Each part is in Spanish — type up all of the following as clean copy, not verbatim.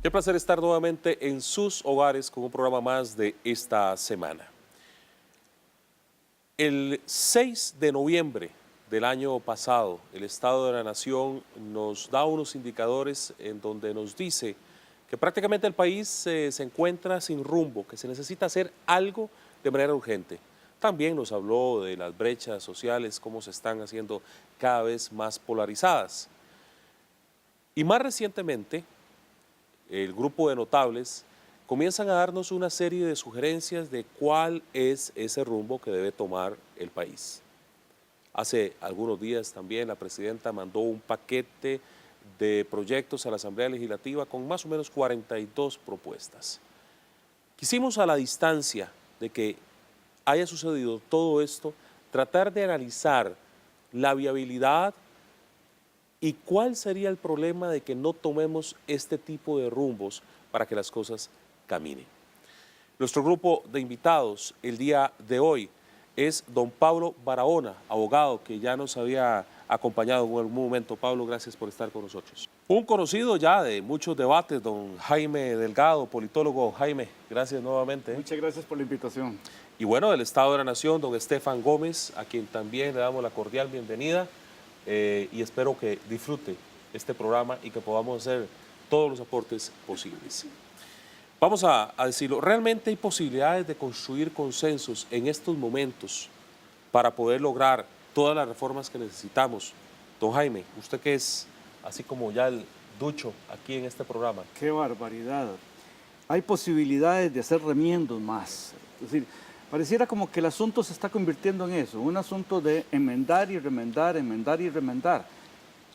Qué placer estar nuevamente en sus hogares con un programa más de esta semana. El 6 de noviembre del año pasado, el Estado de la Nación nos da unos indicadores en donde nos dice que prácticamente el país se encuentra sin rumbo, que se necesita hacer algo de manera urgente. También nos habló de las brechas sociales, cómo se están haciendo cada vez más polarizadas. Y más recientemente, el grupo de notables comienzan a darnos una serie de sugerencias de cuál es ese rumbo que debe tomar el país. Hace algunos días también la presidenta mandó un paquete de proyectos a la Asamblea Legislativa con más o menos 42 propuestas. Quisimos, a la distancia de que haya sucedido todo esto, tratar de analizar la viabilidad y cuál sería el problema de que no tomemos este tipo de rumbos para que las cosas caminen. Nuestro grupo de invitados el día de hoy es don Pablo Barahona, abogado que ya nos había acompañado en algún momento. Pablo, gracias por estar con nosotros. Un conocido ya de muchos debates, don Jaime Delgado, politólogo. Jaime, gracias nuevamente. Muchas gracias por la invitación. Y bueno, del Estado de la Nación, don Estefan Gómez, a quien también le damos la cordial bienvenida y espero que disfrute este programa y que podamos hacer todos los aportes posibles. Vamos a decirlo, realmente hay posibilidades de construir consensos en estos momentos para poder lograr todas las reformas que necesitamos. Don Jaime, usted que es así como ya el ducho aquí en este programa. ¡Qué barbaridad! Hay posibilidades de hacer remiendos más. Es decir, pareciera como que el asunto se está convirtiendo en eso, un asunto de enmendar y remendar, enmendar y remendar.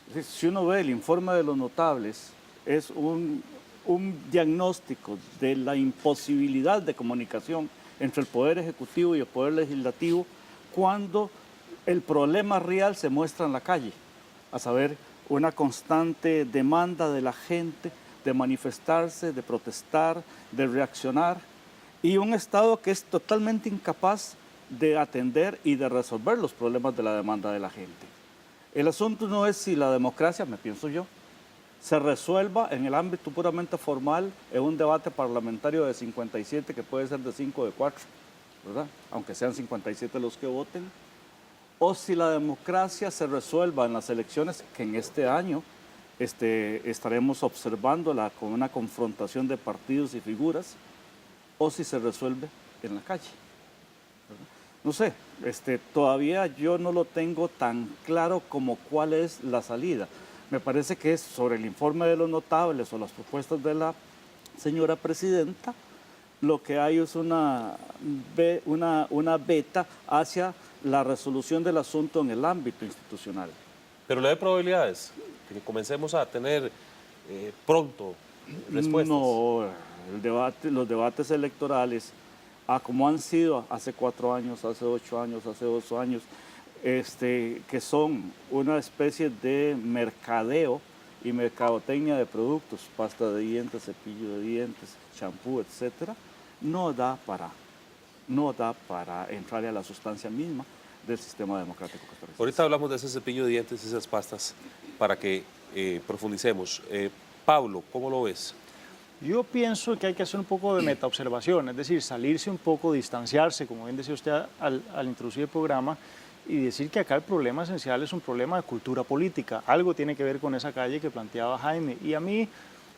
Es decir, si uno ve el informe de los notables, es un diagnóstico de la imposibilidad de comunicación entre el Poder Ejecutivo y el Poder Legislativo cuando el problema real se muestra en la calle, a saber, una constante demanda de la gente de manifestarse, de protestar, de reaccionar, y un Estado que es totalmente incapaz de atender y de resolver los problemas de la demanda de la gente. El asunto no es si la democracia, me pienso yo, se resuelva en el ámbito puramente formal en un debate parlamentario de 57 que puede ser de 5 o de 4, ¿verdad? Aunque sean 57 los que voten, o si la democracia se resuelva en las elecciones que en este año estaremos observándola con una confrontación de partidos y figuras, o si se resuelve en la calle, ¿verdad? No sé, todavía yo no lo tengo tan claro como cuál es la salida. Me parece que es sobre el informe de los notables o las propuestas de la señora presidenta, lo que hay es una beta hacia la resolución del asunto en el ámbito institucional. Pero le da probabilidades de que comencemos a tener pronto respuestas. No, los debates electorales, como han sido hace 4 años, hace 8 años, hace 2 años, que son una especie de mercadeo y mercadotecnia de productos, pasta de dientes, cepillo de dientes, champú, etcétera, no da para entrar a la sustancia misma del sistema democrático costarricense. Ahorita hablamos de ese cepillo de dientes, esas pastas, para que profundicemos. Pablo, ¿cómo lo ves? Yo pienso que hay que hacer un poco de metaobservación, es decir, salirse un poco, distanciarse, como bien decía usted al introducir el programa, y decir que acá el problema esencial es un problema de cultura política. Algo tiene que ver con esa calle que planteaba Jaime. Y a mí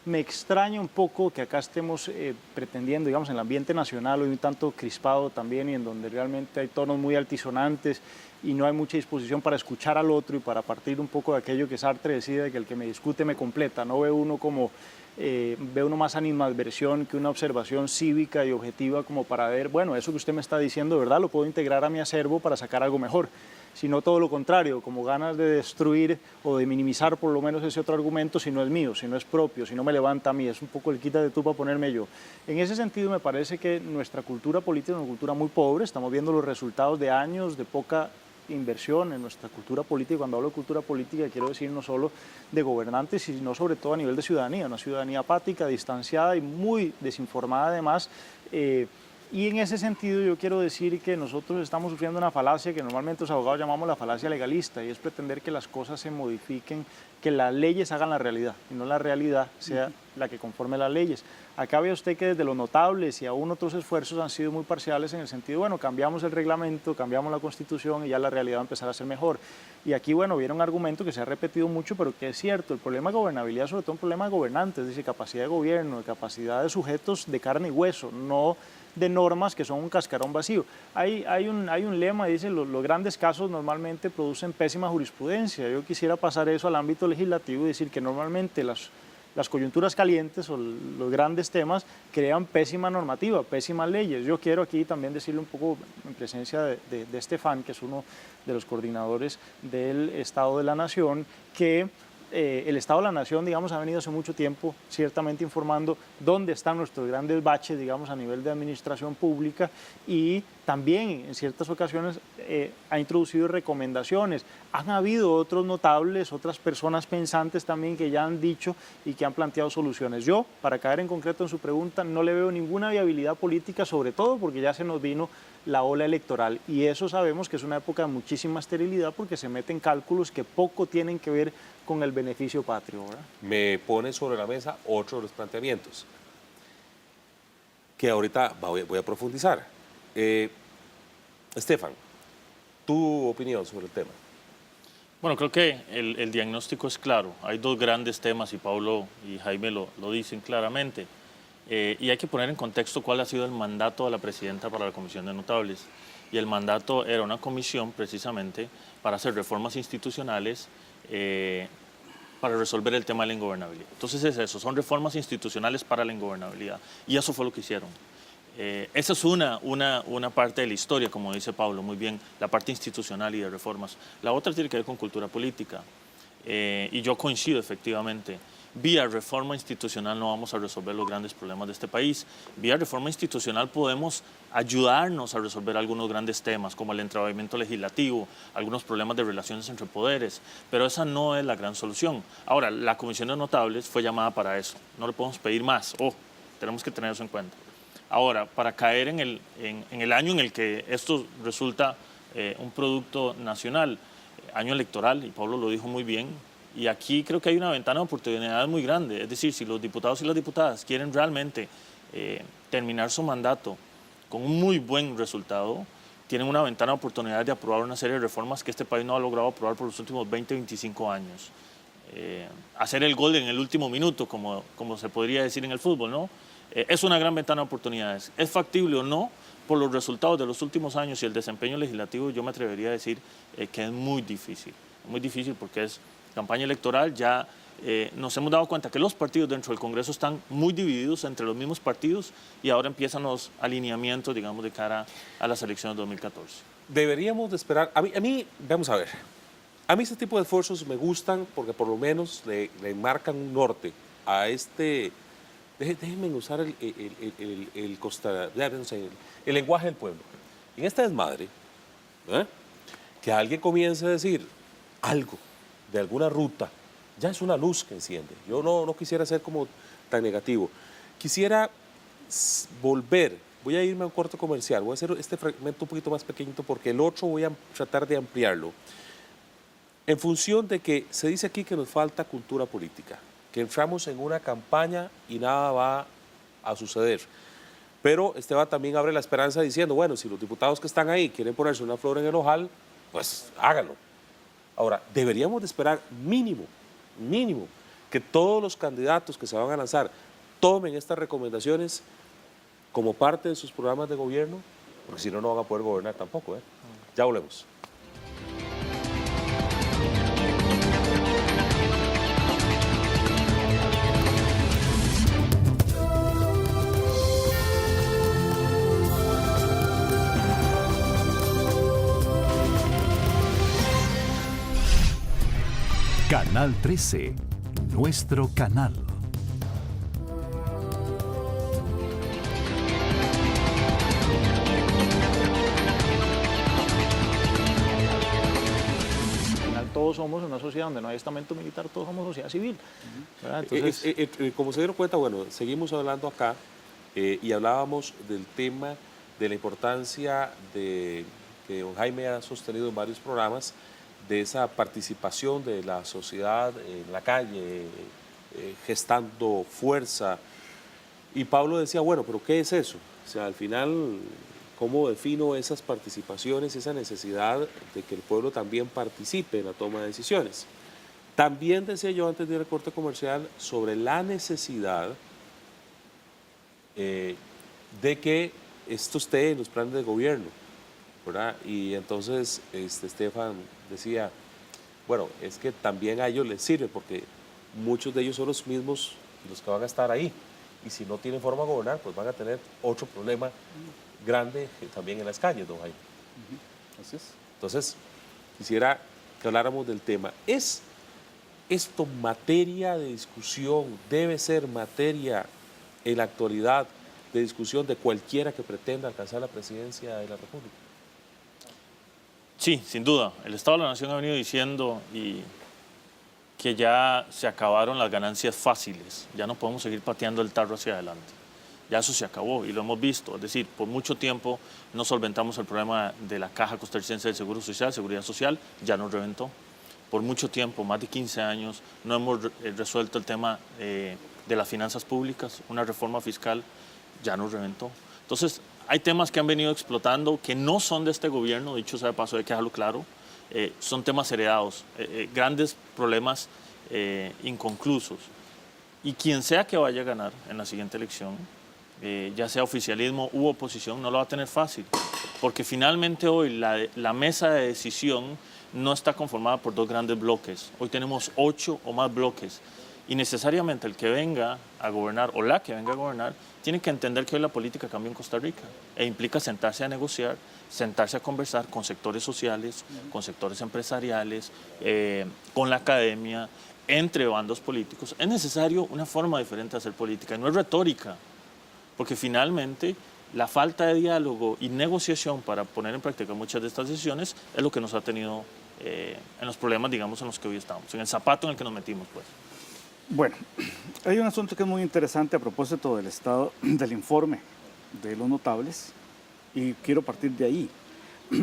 me extraña un poco que acá estemos pretendiendo, digamos, en el ambiente nacional, hoy un tanto crispado también, y en donde realmente hay tonos muy altisonantes y no hay mucha disposición para escuchar al otro y para partir un poco de aquello que Sartre decía, de que el que me discute me completa. No ve uno como... ve uno más animadversión que una observación cívica y objetiva como para ver, bueno, eso que usted me está diciendo, ¿verdad? Lo puedo integrar a mi acervo para sacar algo mejor. Sino todo lo contrario, como ganas de destruir o de minimizar por lo menos ese otro argumento si no es mío, si no es propio, si no me levanta a mí, es un poco el quítate tú para ponerme yo. En ese sentido me parece que nuestra cultura política es una cultura muy pobre, estamos viendo los resultados de años de poca inversión en nuestra cultura política. Cuando hablo de cultura política quiero decir no solo de gobernantes, sino sobre todo a nivel de ciudadanía, una ciudadanía apática, distanciada y muy desinformada además, Y en ese sentido yo quiero decir que nosotros estamos sufriendo una falacia que normalmente los abogados llamamos la falacia legalista, y es pretender que las cosas se modifiquen, que las leyes hagan la realidad y no la realidad sea la que conforme las leyes. Acá ve usted que desde los notables y aún otros esfuerzos han sido muy parciales en el sentido, bueno, cambiamos el reglamento, cambiamos la Constitución y ya la realidad va a empezar a ser mejor. Y aquí, bueno, viene un argumento que se ha repetido mucho, pero que es cierto, el problema de gobernabilidad es sobre todo un problema de gobernantes, es decir, capacidad de gobierno, de capacidad de sujetos de carne y hueso, no de normas que son un cascarón vacío. Hay un lema, dice, los grandes casos normalmente producen pésima jurisprudencia. Yo quisiera pasar eso al ámbito legislativo y decir que normalmente las coyunturas calientes o los grandes temas crean pésima normativa, pésimas leyes. Yo quiero aquí también decirle un poco en presencia de Estefan, que es uno de los coordinadores del Estado de la Nación, que el Estado de la Nación, digamos, ha venido hace mucho tiempo ciertamente informando dónde están nuestros grandes baches, digamos, a nivel de administración pública, y también en ciertas ocasiones ha introducido recomendaciones. Han habido otros notables, otras personas pensantes también que ya han dicho y que han planteado soluciones. Yo, para caer en concreto en su pregunta, no le veo ninguna viabilidad política, sobre todo porque ya se nos vino la ola electoral, y eso sabemos que es una época de muchísima esterilidad porque se meten cálculos que poco tienen que ver con el beneficio patrio, ¿verdad? Me pone sobre la mesa otro de los planteamientos que ahorita voy a profundizar. Estefan, tu opinión sobre el tema. Bueno, creo que el diagnóstico es claro. Hay dos grandes temas y Pablo y Jaime lo dicen claramente. Y hay que poner en contexto cuál ha sido el mandato de la presidenta para la Comisión de Notables. Y el mandato era una comisión precisamente para hacer reformas institucionales para resolver el tema de la ingobernabilidad. Entonces es eso, son reformas institucionales para la ingobernabilidad. Y eso fue lo que hicieron. Esa es una parte de la historia, como dice Pablo, muy bien, la parte institucional y de reformas. La otra tiene que ver con cultura política. Y yo coincido efectivamente. Vía reforma institucional no vamos a resolver los grandes problemas de este país. Vía reforma institucional podemos ayudarnos a resolver algunos grandes temas, como el entrampamiento legislativo, algunos problemas de relaciones entre poderes, pero esa no es la gran solución. Ahora, la Comisión de Notables fue llamada para eso. No le podemos pedir más. Tenemos que tener eso en cuenta. Ahora, para caer en el año en el que esto resulta un producto nacional, año electoral, y Pablo lo dijo muy bien, y aquí creo que hay una ventana de oportunidad muy grande. Es decir, si los diputados y las diputadas quieren realmente terminar su mandato con un muy buen resultado, tienen una ventana de oportunidad de aprobar una serie de reformas que este país no ha logrado aprobar por los últimos 20, 25 años. Hacer el gol en el último minuto, como se podría decir en el fútbol, ¿no? Es una gran ventana de oportunidades. ¿Es factible o no? Por los resultados de los últimos años y el desempeño legislativo, yo me atrevería a decir que es muy difícil. Muy difícil porque es campaña electoral. Ya nos hemos dado cuenta que los partidos dentro del Congreso están muy divididos entre los mismos partidos, y ahora empiezan los alineamientos, digamos, de cara a las elecciones de 2014. Deberíamos de esperar. A mí, vamos a ver. A mí este tipo de esfuerzos me gustan porque por lo menos le marcan un norte a este. Déjenme usar el lenguaje del pueblo. En esta desmadre, que alguien comience a decir algo de alguna ruta, ya es una luz que enciende. Yo no quisiera ser como tan negativo. Quisiera volver, voy a irme a un corte comercial, voy a hacer este fragmento un poquito más pequeñito porque el otro voy a tratar de ampliarlo. En función de que se dice aquí que nos falta cultura política, que entramos en una campaña y nada va a suceder. Pero Esteban también abre la esperanza diciendo, bueno, si los diputados que están ahí quieren ponerse una flor en el ojal, pues háganlo. Ahora, deberíamos de esperar mínimo, que todos los candidatos que se van a lanzar tomen estas recomendaciones como parte de sus programas de gobierno, porque si no, no van a poder gobernar tampoco. Ya volvemos. Canal 13, nuestro canal. Todos somos una sociedad donde no hay estamento militar, todos somos sociedad civil. Como se dieron cuenta, bueno, seguimos hablando acá y hablábamos del tema de la importancia de que don Jaime ha sostenido en varios programas, de esa participación de la sociedad en la calle, gestando fuerza. Y Pablo decía, bueno, pero ¿qué es eso? O sea, al final, ¿cómo defino esas participaciones, esa necesidad de que el pueblo también participe en la toma de decisiones? También decía yo antes de ir al corte comercial sobre la necesidad de que esto esté en los planes de gobierno, ¿verdad? Y entonces Estefan decía, bueno, es que también a ellos les sirve porque muchos de ellos son los mismos los que van a estar ahí. Y si no tienen forma de gobernar, pues van a tener otro problema grande también en las calles, don Jaime. Así es. Entonces, quisiera que habláramos del tema. ¿Es esto materia de discusión? ¿Debe ser materia en la actualidad de discusión de cualquiera que pretenda alcanzar la presidencia de la República? Sí, sin duda. El Estado de la Nación ha venido diciendo que ya se acabaron las ganancias fáciles, ya no podemos seguir pateando el tarro hacia adelante. Ya eso se acabó y lo hemos visto. Es decir, por mucho tiempo no solventamos el problema de la Caja Costarricense del Seguro Social, Seguridad Social, ya nos reventó. Por mucho tiempo, más de 15 años, no hemos resuelto el tema de las finanzas públicas, una reforma fiscal ya nos reventó. Entonces, hay temas que han venido explotando que no son de este gobierno, dicho sea de paso, hay que dejarlo claro, son temas heredados, grandes problemas inconclusos. Y quien sea que vaya a ganar en la siguiente elección, ya sea oficialismo u oposición, no lo va a tener fácil, porque finalmente hoy la mesa de decisión no está conformada por dos grandes bloques. Hoy tenemos 8 o más bloques y necesariamente el que venga a gobernar o la que venga a gobernar tiene que entender que hoy la política cambia en Costa Rica e implica sentarse a negociar, sentarse a conversar con sectores sociales, con sectores empresariales, con la academia, entre bandos políticos. Es necesario una forma diferente de hacer política y no es retórica, porque finalmente la falta de diálogo y negociación para poner en práctica muchas de estas decisiones es lo que nos ha tenido en los problemas, digamos, en los que hoy estamos, en el zapato en el que nos metimos, pues. Bueno, hay un asunto que es muy interesante a propósito del estado del informe de los notables y quiero partir de ahí.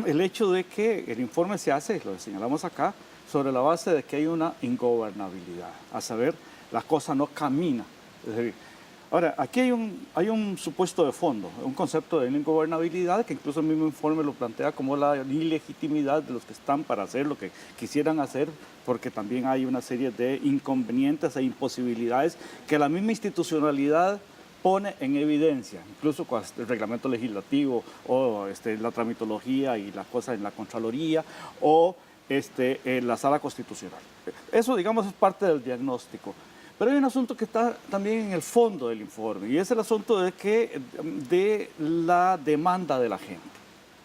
El hecho de que el informe se hace, lo señalamos acá, sobre la base de que hay una ingobernabilidad, a saber, la cosa no camina. Es decir, ahora, aquí hay un supuesto de fondo, un concepto de ingobernabilidad que incluso el mismo informe lo plantea como la ilegitimidad de los que están para hacer lo que quisieran hacer, porque también hay una serie de inconvenientes e imposibilidades que la misma institucionalidad pone en evidencia, incluso con el reglamento legislativo o la tramitología y las cosas en la Contraloría o en la Sala Constitucional. Eso, digamos, es parte del diagnóstico. Pero hay un asunto que está también en el fondo del informe y es el asunto de la demanda de la gente.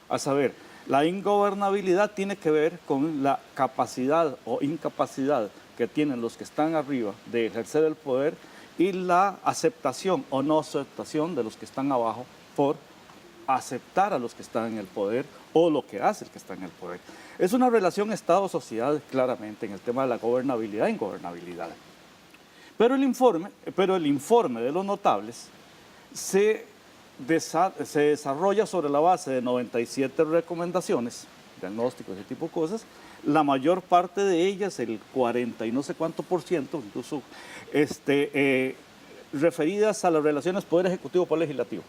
A saber, la ingobernabilidad tiene que ver con la capacidad o incapacidad que tienen los que están arriba de ejercer el poder y la aceptación o no aceptación de los que están abajo por aceptar a los que están en el poder o lo que hace el que está en el poder. Es una relación Estado-sociedad claramente en el tema de la gobernabilidad e ingobernabilidad. Pero el informe de los notables se desarrolla sobre la base de 97 recomendaciones, diagnósticos, ese tipo de cosas. La mayor parte de ellas, el 40 y no sé cuánto por ciento, incluso referidas a las relaciones Poder Ejecutivo Poder Legislativo,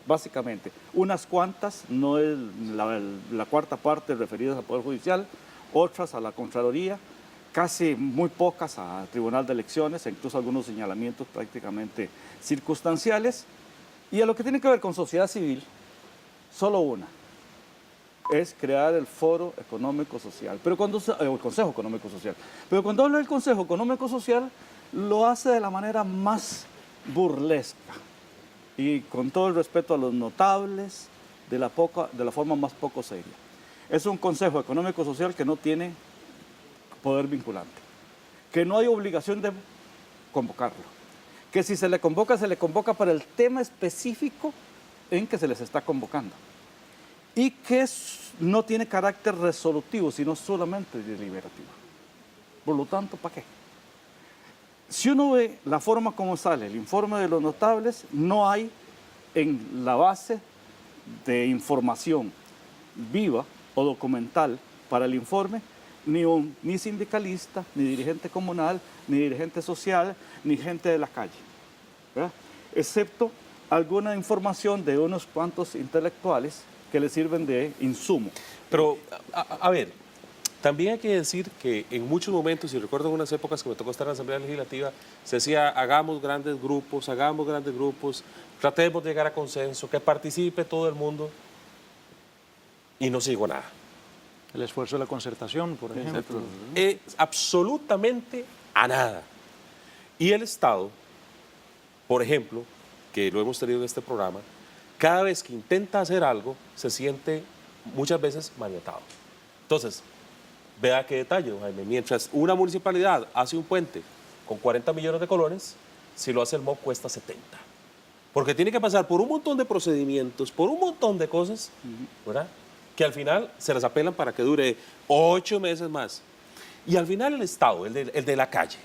básicamente. Unas cuantas, no es la cuarta parte, referidas al Poder Judicial, otras a la Contraloría, casi muy pocas al Tribunal de Elecciones, e incluso algunos señalamientos prácticamente circunstanciales. Y a lo que tiene que ver con sociedad civil, solo una, es crear el Foro Económico Social, el Consejo Económico Social. Pero cuando habla del Consejo Económico Social, lo hace de la manera más burlesca y con todo el respeto a los notables, de la forma más poco seria. Es un Consejo Económico Social que no tiene poder vinculante, que no hay obligación de convocarlo, que si se le convoca para el tema específico en que se les está convocando y que no tiene carácter resolutivo, sino solamente deliberativo. Por lo tanto, ¿para qué? Si uno ve la forma como sale el informe de los notables, no hay en la base de información viva o documental para el informe, ni sindicalista, ni dirigente comunal, ni dirigente social, ni gente de la calle, ¿verdad? Excepto alguna información de unos cuantos intelectuales que le sirven de insumo. Pero, a ver, también hay que decir que en muchos momentos, y recuerdo en unas épocas que me tocó estar en la Asamblea Legislativa, se decía, hagamos grandes grupos, tratemos de llegar a consenso, que participe todo el mundo, y no se llegó a nada. El esfuerzo de la concertación, por ejemplo. Absolutamente a nada. Y el Estado, por ejemplo, que lo hemos tenido en este programa, cada vez que intenta hacer algo, se siente muchas veces maniatado. Entonces, vea qué detalle, don Jaime. Mientras una municipalidad hace un puente con 40 millones de colones, si lo hace el MOB cuesta 70. Porque tiene que pasar por un montón de procedimientos, por un montón de cosas, ¿verdad?, que al final se las apelan para que dure 8 meses más. Y al final el Estado, el de la calle,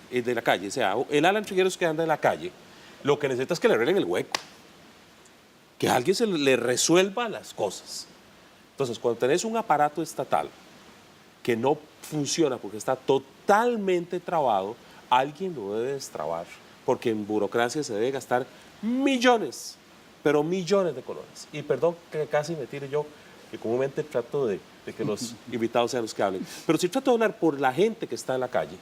o sea, el Alan Trigueros que anda en la calle, lo que necesita es que le arreglen el hueco, que alguien le resuelva las cosas. Entonces, cuando tenés un aparato estatal que no funciona porque está totalmente trabado, alguien lo debe destrabar, porque en burocracia se debe gastar millones, pero millones de colones. Y perdón que casi me tire yo, que comúnmente trato de que los invitados sean los que hablen, pero si trato de hablar por la gente que está en la calle,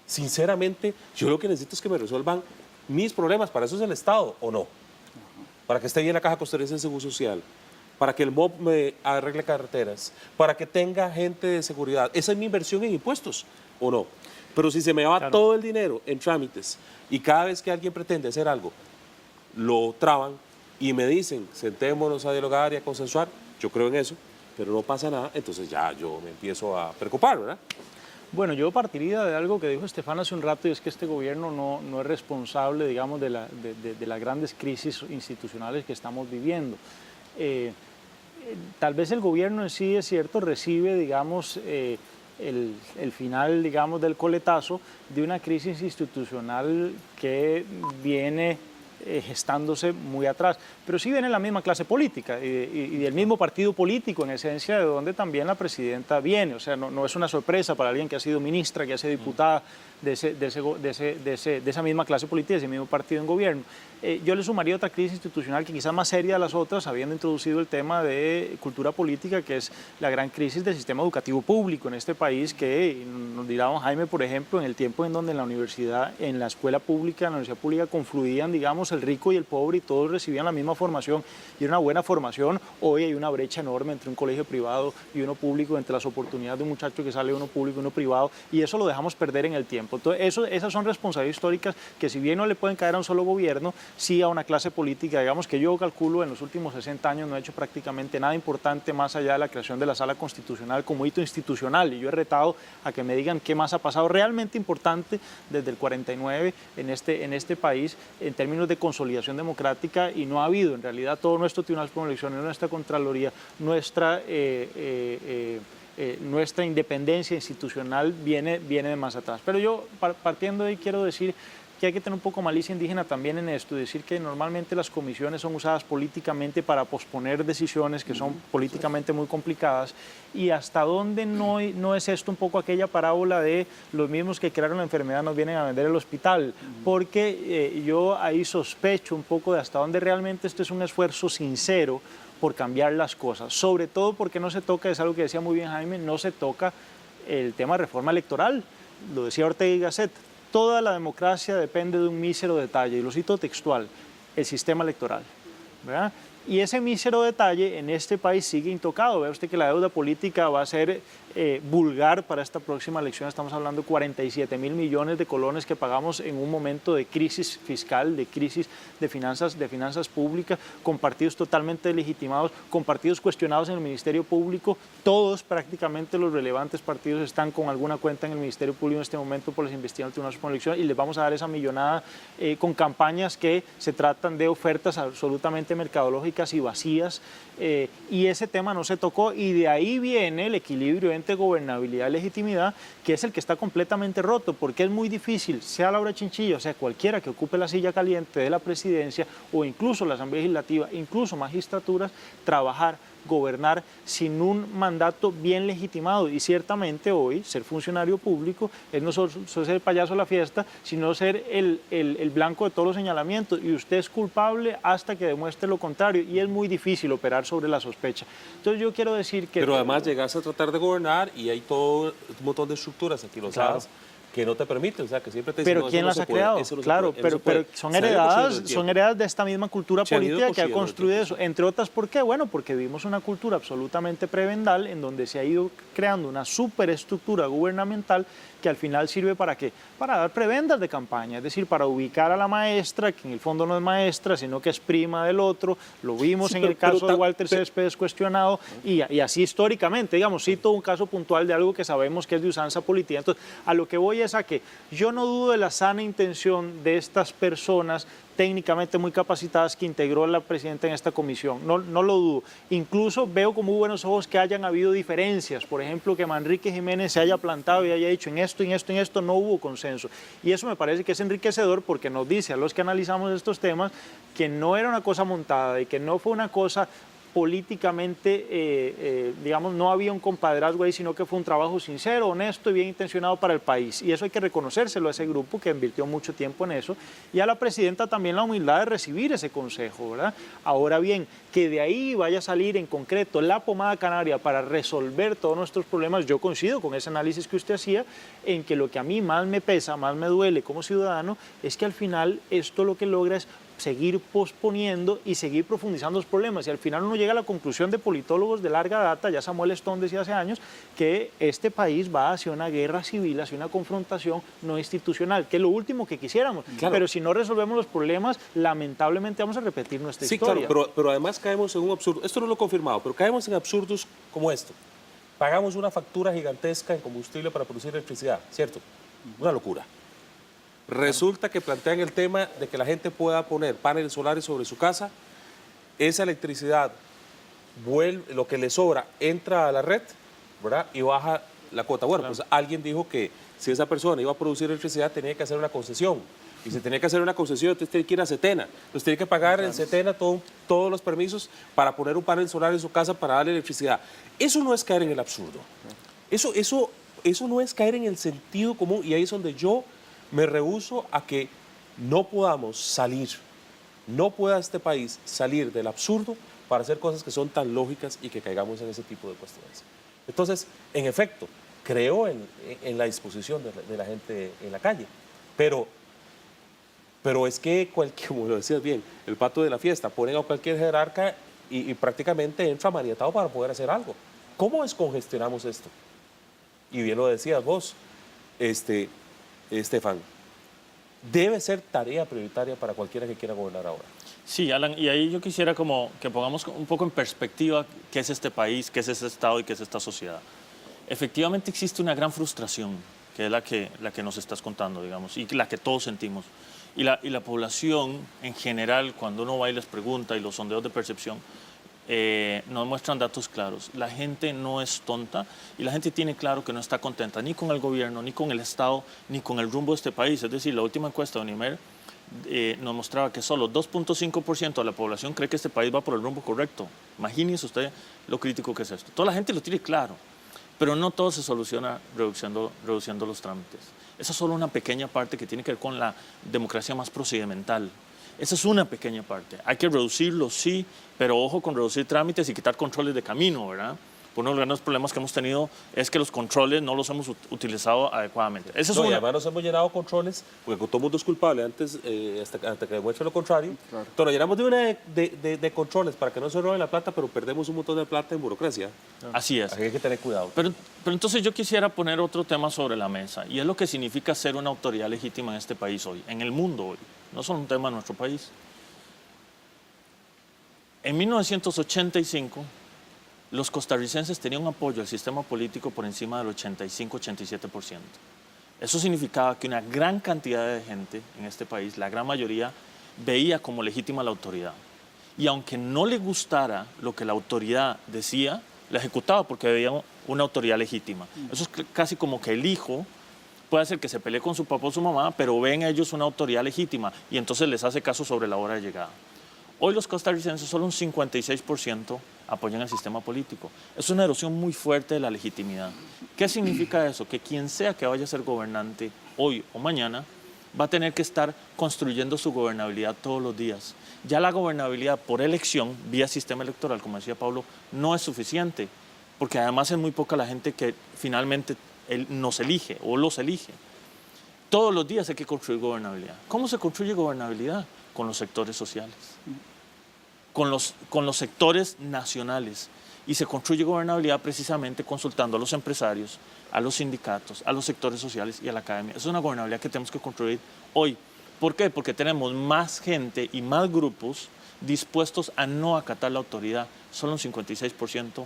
sinceramente, yo lo que necesito es que me resuelvan mis problemas. Para eso es el Estado, ¿o no? Para que esté bien la Caja Costarricense de Seguro Social, para que el MOB me arregle carreteras, para que tenga gente de seguridad. Esa es mi inversión en impuestos, ¿o no? Pero si se me va todo el dinero en trámites y cada vez que alguien pretende hacer algo, lo traban y me dicen, sentémonos a dialogar y a consensuar, yo creo en eso, pero no pasa nada, entonces ya yo me empiezo a preocupar, ¿verdad? Bueno, yo partiría de algo que dijo Estefan hace un rato, y es que este gobierno no es responsable, digamos, de las grandes crisis institucionales que estamos viviendo. Tal vez el gobierno en sí, es cierto, recibe, digamos, el final, digamos, del coletazo de una crisis institucional que viene gestándose muy atrás, pero sí viene la misma clase política y del mismo partido político, en esencia, de donde también la presidenta viene. O sea, no es una sorpresa para alguien que ha sido ministra, que ha sido diputada de esa misma clase política, de ese mismo partido en gobierno. Yo le sumaría otra crisis institucional que quizás más seria de las otras, habiendo introducido el tema de cultura política, que es la gran crisis del sistema educativo público en este país, que nos dirá don Jaime, por ejemplo, en el tiempo en donde en la universidad, en la escuela pública, en la universidad pública confluían, digamos, el rico y el pobre y todos recibían la misma formación y era una buena formación. Hoy hay una brecha enorme entre un colegio privado y uno público, entre las oportunidades de un muchacho que sale de uno público y uno privado, y eso lo dejamos perder en el tiempo. Entonces, esas son responsabilidades históricas que, si bien no le pueden caer a un solo gobierno, sí a una clase política, digamos, que yo calculo en los últimos 60 años no ha hecho prácticamente nada importante más allá de la creación de la Sala Constitucional como hito institucional, y yo he retado a que me digan qué más ha pasado realmente importante desde el 49 en este país en términos de consolidación democrática, y no ha habido. En realidad, todo nuestro Tribunal Supremo de Elecciones, nuestra Contraloría, nuestra independencia institucional viene de más atrás. Pero yo, partiendo de ahí, quiero decir que hay que tener un poco malicia indígena también en esto, decir que normalmente las comisiones son usadas políticamente para posponer decisiones que son políticamente muy complicadas, y hasta dónde no es esto un poco aquella parábola de los mismos que crearon la enfermedad nos vienen a vender el hospital, porque yo ahí sospecho un poco de hasta dónde realmente esto es un esfuerzo sincero por cambiar las cosas, sobre todo porque no se toca, es algo que decía muy bien Jaime, no se toca el tema de reforma electoral. Lo decía Ortega y Gasset, toda la democracia depende de un mísero detalle, y lo cito textual, el sistema electoral, ¿verdad? Y ese mísero detalle en este país sigue intocado. Vea usted que la deuda política va a ser vulgar para esta próxima elección. Estamos hablando de 47.000 millones de colones que pagamos en un momento de crisis fiscal, de crisis de finanzas públicas, con partidos totalmente legitimados, con partidos cuestionados en el Ministerio Público. Todos, prácticamente los relevantes partidos, están con alguna cuenta en el Ministerio Público en este momento por las investigaciones del Tribunal Supremo de Elecciones, y les vamos a dar esa millonada con campañas que se tratan de ofertas absolutamente mercadológicas ideológicas y vacías, y ese tema no se tocó, y de ahí viene el equilibrio entre gobernabilidad y legitimidad, que es el que está completamente roto, porque es muy difícil, sea Laura Chinchilla, o sea cualquiera que ocupe la silla caliente de la presidencia, o incluso la Asamblea Legislativa, incluso magistraturas, trabajar, gobernar sin un mandato bien legitimado. Y ciertamente hoy ser funcionario público es no solo ser el payaso de la fiesta, sino ser el blanco de todos los señalamientos, y usted es culpable hasta que demuestre lo contrario, y es muy difícil operar sobre la sospecha. Entonces yo quiero decir que... Pero además llegas a tratar de gobernar y hay todo un montón de estructuras aquí lo sabes, que no te permiten, o sea, que siempre te dicen, Pero no, ¿quién eso no las se ha puede, creado? eso no se Claro, puede, eso pero no se puede. son Se ha ido heredadas, cociendo el tiempo. son heredadas de esta misma cultura Se han ido política que ha cociendo el construido tiempo. eso. Entre otras, ¿por qué? Bueno, porque vivimos una cultura absolutamente prebendal en donde se ha ido creando una superestructura gubernamental que al final sirve ¿para qué? Para dar prebendas de campaña, es decir, para ubicar a la maestra, que en el fondo no es maestra, sino que es prima del otro. Lo vimos Sí, en el caso de Walter pero- Céspedes cuestionado, y así históricamente, digamos, cito un caso puntual de algo que sabemos que es de usanza política. Entonces, a lo que voy es a que yo no dudo de la sana intención de estas personas técnicamente muy capacitadas que integró la presidenta en esta comisión, no lo dudo. Incluso veo con muy buenos ojos que hayan habido diferencias, por ejemplo, que Manrique Jiménez se haya plantado y haya dicho en esto, en esto, en esto no hubo consenso. Y eso me parece que es enriquecedor porque nos dice a los que analizamos estos temas que no era una cosa montada y que no fue una cosa políticamente, digamos, no había un compadrazgo ahí, sino que fue un trabajo sincero, honesto y bien intencionado para el país. Y eso hay que reconocérselo a ese grupo que invirtió mucho tiempo en eso. Y a la presidenta también la humildad de recibir ese consejo, ¿verdad? Ahora bien, que de ahí vaya a salir en concreto la pomada canaria para resolver todos nuestros problemas, yo coincido con ese análisis que usted hacía, en que lo que a mí más me pesa, más me duele como ciudadano, es que al final esto lo que logra es seguir posponiendo y seguir profundizando los problemas. Y al final uno llega a la conclusión de politólogos de larga data, ya Samuel Stone decía hace años, que este país va hacia una guerra civil, hacia una confrontación no institucional, que es lo último que quisiéramos. Claro. Pero si no resolvemos los problemas, lamentablemente vamos a repetir nuestra Sí, historia. claro, pero además caemos en un absurdo, esto no lo he confirmado, pero caemos en absurdos como esto. Pagamos una factura gigantesca en combustible para producir electricidad, ¿cierto? Una locura. Resulta que plantean el tema de que la gente pueda poner paneles solares sobre su casa, esa electricidad, lo que le sobra, entra a la red, ¿verdad? Y baja la cuota. Bueno, pues alguien dijo que si esa persona iba a producir electricidad tenía que hacer una concesión. Y se tenía que hacer una concesión, entonces tiene que ir a Setena. Entonces tiene que pagar en Setena todos los permisos para poner un panel solar en su casa para darle electricidad. Eso no es caer en el absurdo. Eso no es caer en el sentido común, y ahí es donde yo me rehúso a que no podamos salir, no pueda este país salir del absurdo para hacer cosas que son tan lógicas y que caigamos en ese tipo de cuestiones. Entonces, en efecto, creo en la disposición de la gente en la calle, pero es que, como lo decías bien, el pato de la fiesta, ponen a cualquier jerarca y prácticamente entra maniatado para poder hacer algo. ¿Cómo descongestionamos esto? Y bien lo decías vos, Estefan, debe ser tarea prioritaria para cualquiera que quiera gobernar ahora. Sí, Alan, y ahí yo quisiera como que pongamos un poco en perspectiva qué es este país, qué es este Estado y qué es esta sociedad. Efectivamente existe una gran frustración, que es la que nos estás contando, digamos, y la que todos sentimos. Y la población en general, cuando uno va y les pregunta, y los sondeos de percepción, nos muestran datos claros. La gente no es tonta y la gente tiene claro que no está contenta ni con el gobierno, ni con el Estado, ni con el rumbo de este país. Es decir, la última encuesta de Unimer nos mostraba que solo 2.5% de la población cree que este país va por el rumbo correcto. Imagínese usted lo crítico que es esto. Toda la gente lo tiene claro, pero no todo se soluciona reduciendo los trámites. Esa es solo una pequeña parte que tiene que ver con la democracia más procedimental. Esa es una pequeña parte. Hay que reducirlo, sí, pero ojo con reducir trámites y quitar controles de camino, ¿verdad? Uno de los grandes problemas que hemos tenido es que los controles no los hemos utilizado adecuadamente. Esa es No, y una. además nos hemos llenado controles, porque todo el mundo es culpable antes, hasta que demuestre lo contrario. Claro. Entonces, nos llenamos de controles para que no se robe la plata, pero perdemos un montón de plata en burocracia. Así es. Así que hay que tener cuidado. Pero entonces yo quisiera poner otro tema sobre la mesa, y es lo que significa ser una autoridad legítima en este país hoy, en el mundo hoy. No solo un tema de nuestro país. En 1985, los costarricenses tenían un apoyo al sistema político por encima del 85-87%. Eso significaba que una gran cantidad de gente en este país, la gran mayoría, veía como legítima la autoridad. y aunque no le gustara lo que la autoridad decía, la ejecutaba porque veía una autoridad legítima. Eso es casi como que el hijo puede ser que se pelee con su papá o su mamá, pero ven a ellos una autoridad legítima y entonces les hace caso sobre la hora de llegada. Hoy los costarricenses, solo un 56% apoyan el sistema político. Es una erosión muy fuerte de la legitimidad. ¿Qué significa eso? Que quien sea que vaya a ser gobernante hoy o mañana va a tener que estar construyendo su gobernabilidad todos los días. Ya la gobernabilidad por elección, vía sistema electoral, como decía Pablo, no es suficiente, porque además es muy poca la gente que finalmente nos elige o los elige. Todos los días hay que construir gobernabilidad. ¿Cómo se construye gobernabilidad? Con los sectores sociales, con los sectores nacionales. Y se construye gobernabilidad precisamente consultando a los empresarios, a los sindicatos, a los sectores sociales y a la academia. Es una gobernabilidad que tenemos que construir hoy. ¿Por qué? Porque tenemos más gente y más grupos dispuestos a no acatar la autoridad. Solo un 56%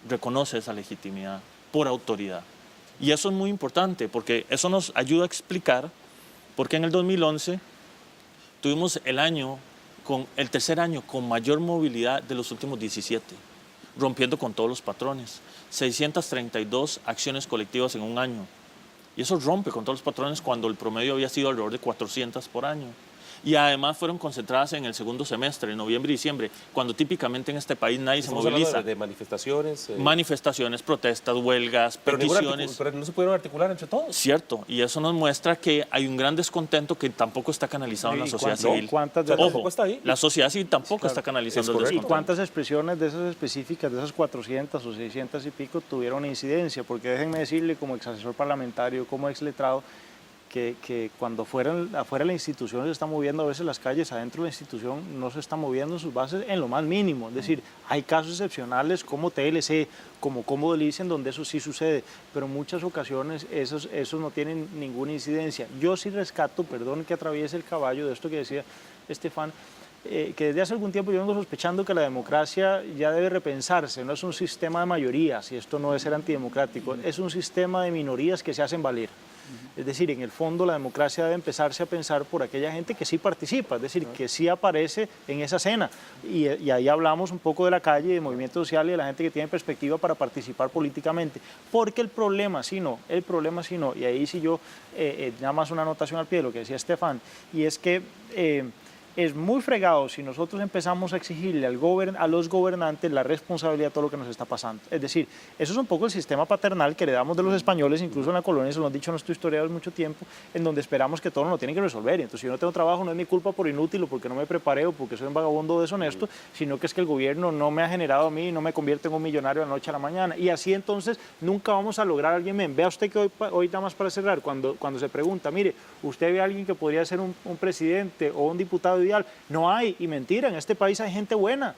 reconoce esa legitimidad por autoridad. Y eso es muy importante porque eso nos ayuda a explicar por qué en el 2011 tuvimos el tercer año con mayor movilidad de los últimos 17, rompiendo con todos los patrones. 632 acciones colectivas en un año. Y eso rompe con todos los patrones cuando el promedio había sido alrededor de 400 por año. Y además fueron concentradas en el segundo semestre, en noviembre y diciembre, cuando típicamente en este país nadie se moviliza. De manifestaciones. Manifestaciones, protestas, huelgas, peticiones. Pero no se pudieron articular entre todos. Cierto, y eso nos muestra que hay un gran descontento que tampoco está canalizado en la sociedad civil. Tampoco está ahí. La sociedad civil tampoco está canalizando el ¿Y descontento. cuántas expresiones de esas específicas, de esas 400 o 600 y pico, tuvieron incidencia? Porque déjenme decirle, como ex asesor parlamentario, como ex letrado, que cuando afuera la institución se está moviendo a veces las calles, adentro de la institución no se está moviendo en sus bases en lo más mínimo. Es decir, hay casos excepcionales como TLC, como Cómodo Delicia, en donde eso sí sucede, pero en muchas ocasiones esos no tienen ninguna incidencia. Yo sí rescato, perdón que atraviese el caballo de esto que decía Estefan, que desde hace algún tiempo yo vengo sospechando que la democracia ya debe repensarse, no es un sistema de mayorías y esto no es ser antidemocrático, es un sistema de minorías que se hacen valer. Es decir, en el fondo la democracia debe empezarse a pensar por aquella gente que sí participa, es decir, que sí aparece en esa escena. Y ahí hablamos un poco de la calle, de movimiento social y de la gente que tiene perspectiva para participar políticamente. Porque el problema sí no, y ahí sí yo, nada más una anotación al pie de lo que decía Estefan, y es que es muy fregado si nosotros empezamos a exigirle a los gobernantes la responsabilidad de todo lo que nos está pasando. Es decir, eso es un poco el sistema paternal que heredamos de los españoles, incluso en la colonia, se lo han dicho nuestros historiadores mucho tiempo, en donde esperamos que todo nos lo tienen que resolver. Y entonces, si yo no tengo trabajo, no es mi culpa por inútil o porque no me preparé o porque soy un vagabundo deshonesto, sino que es que el gobierno no me ha generado a mí y no me convierte en un millonario de la noche a la mañana. Y así entonces nunca vamos a lograr a alguien bien. Vea usted que hoy nada más para cerrar, cuando se pregunta, mire, ¿usted ve a alguien que podría ser un presidente o un diputado ideal? No hay, y mentira, en este país hay gente buena,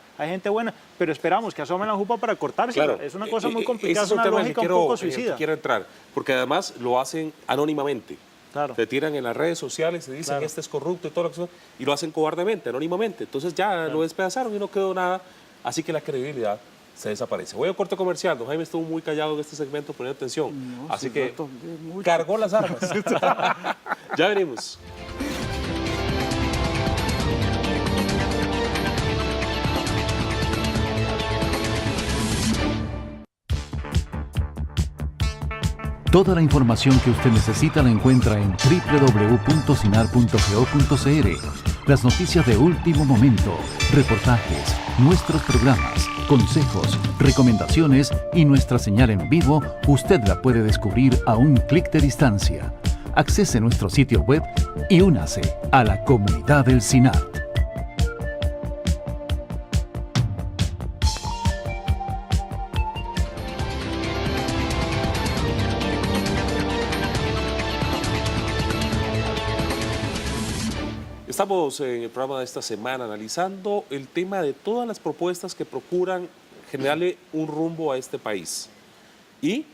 pero esperamos que asomen la jupa para cortársela. Claro, es una cosa muy complicada, es una lógica un poco suicida. Quiero entrar, porque además lo hacen anónimamente. Claro. Te tiran en las redes sociales, se dicen este es corrupto y todo lo que sea, y lo hacen cobardemente, anónimamente. Entonces ya lo despedazaron y no quedó nada, así que la credibilidad se desaparece. Voy a corte comercial. Don Jaime estuvo muy callado en este segmento, poniendo atención. No, así que cargó las armas. Ya venimos. Toda la información que usted necesita la encuentra en www.sinar.go.cr. Las noticias de último momento, reportajes, nuestros programas, consejos, recomendaciones y nuestra señal en vivo, usted la puede descubrir a un clic de distancia. Accese nuestro sitio web y únase a la comunidad del SINART. Estamos en el programa de esta semana analizando el tema de todas las propuestas que procuran generarle un rumbo a este país. Y,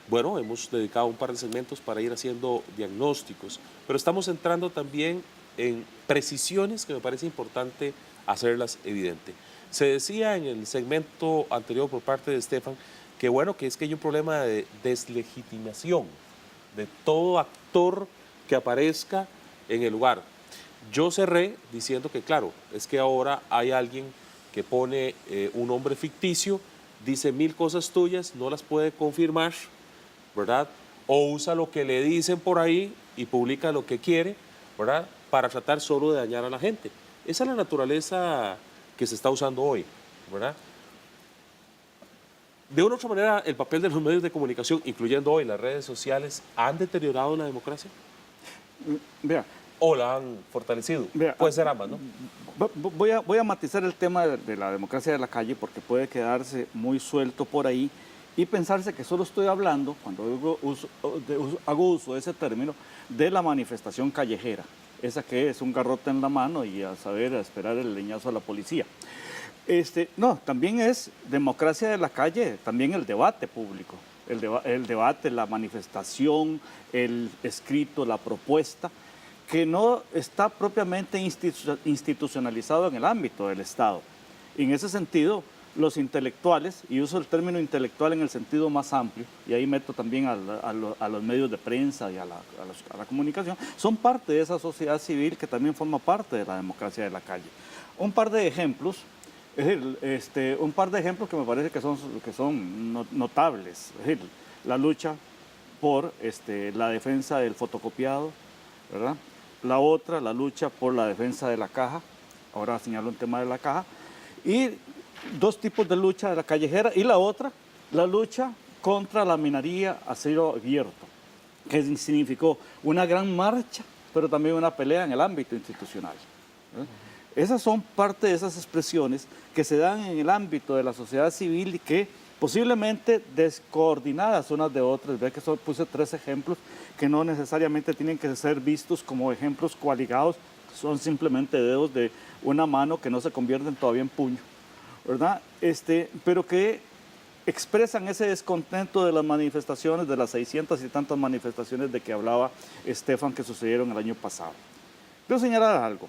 bueno, hemos dedicado un par de segmentos para ir haciendo diagnósticos, pero estamos entrando también en precisiones que me parece importante hacerlas evidente. Se decía en el segmento anterior por parte de Estefan que, bueno, que es que hay un problema de deslegitimación de todo actor que aparezca en el lugar. Yo cerré diciendo que, claro, es que ahora hay alguien que pone un nombre ficticio, dice 1000 cosas tuyas, no las puede confirmar, ¿verdad? O usa lo que le dicen por ahí y publica lo que quiere, ¿verdad? Para tratar solo de dañar a la gente. Esa es la naturaleza que se está usando hoy, ¿verdad? De una u otra manera, el papel de los medios de comunicación, incluyendo hoy las redes sociales, ¿han deteriorado la democracia? Vea, ¿O la han fortalecido? Vea, Puede ser ambas, ¿no? voy a matizar el tema de la democracia de la calle porque puede quedarse muy suelto por ahí y pensarse que solo estoy hablando, cuando hago uso de ese término, de la manifestación callejera, esa que es un garrote en la mano y a esperar el leñazo a la policía. No, también es democracia de la calle, también el debate público, el debate, la manifestación, el escrito, la propuesta, que no está propiamente institucionalizado en el ámbito del Estado. Y en ese sentido, los intelectuales, y uso el término intelectual en el sentido más amplio, y ahí meto también a los medios de prensa y a la comunicación, son parte de esa sociedad civil que también forma parte de la democracia de la calle. Un par de ejemplos, un par de ejemplos que me parece que son notables. Es decir, la lucha por la defensa del fotocopiado, ¿verdad? La otra, la lucha por la defensa de la caja, ahora señalo el tema de la caja, y dos tipos de lucha de la callejera, y la otra, la lucha contra la minería a cielo abierto, que significó una gran marcha, pero también una pelea en el ámbito institucional. Esas son parte de esas expresiones que se dan en el ámbito de la sociedad civil y que posiblemente descoordinadas unas de otras. Ve que puse 3 ejemplos que no necesariamente tienen que ser vistos como ejemplos coaligados, son simplemente dedos de una mano que no se convierten todavía en puño, ¿verdad? Pero que expresan ese descontento de las manifestaciones, de las 600 y tantas manifestaciones de que hablaba Estefan que sucedieron el año pasado. Quiero señalar algo.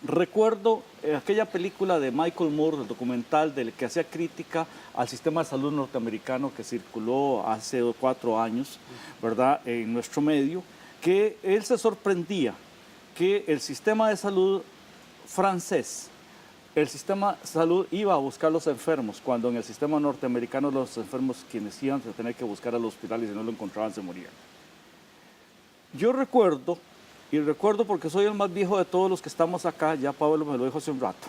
Recuerdo aquella película de Michael Moore, el documental del que hacía crítica al sistema de salud norteamericano que circuló hace 4 años, ¿verdad?, en nuestro medio, que él se sorprendía que el sistema de salud francés, el sistema de salud iba a buscar a los enfermos, cuando en el sistema norteamericano los enfermos quienes iban a tener que buscar al hospital y si no lo encontraban se morían. Yo recuerdo, y recuerdo porque soy el más viejo de todos los que estamos acá, ya Pablo me lo dijo hace un rato,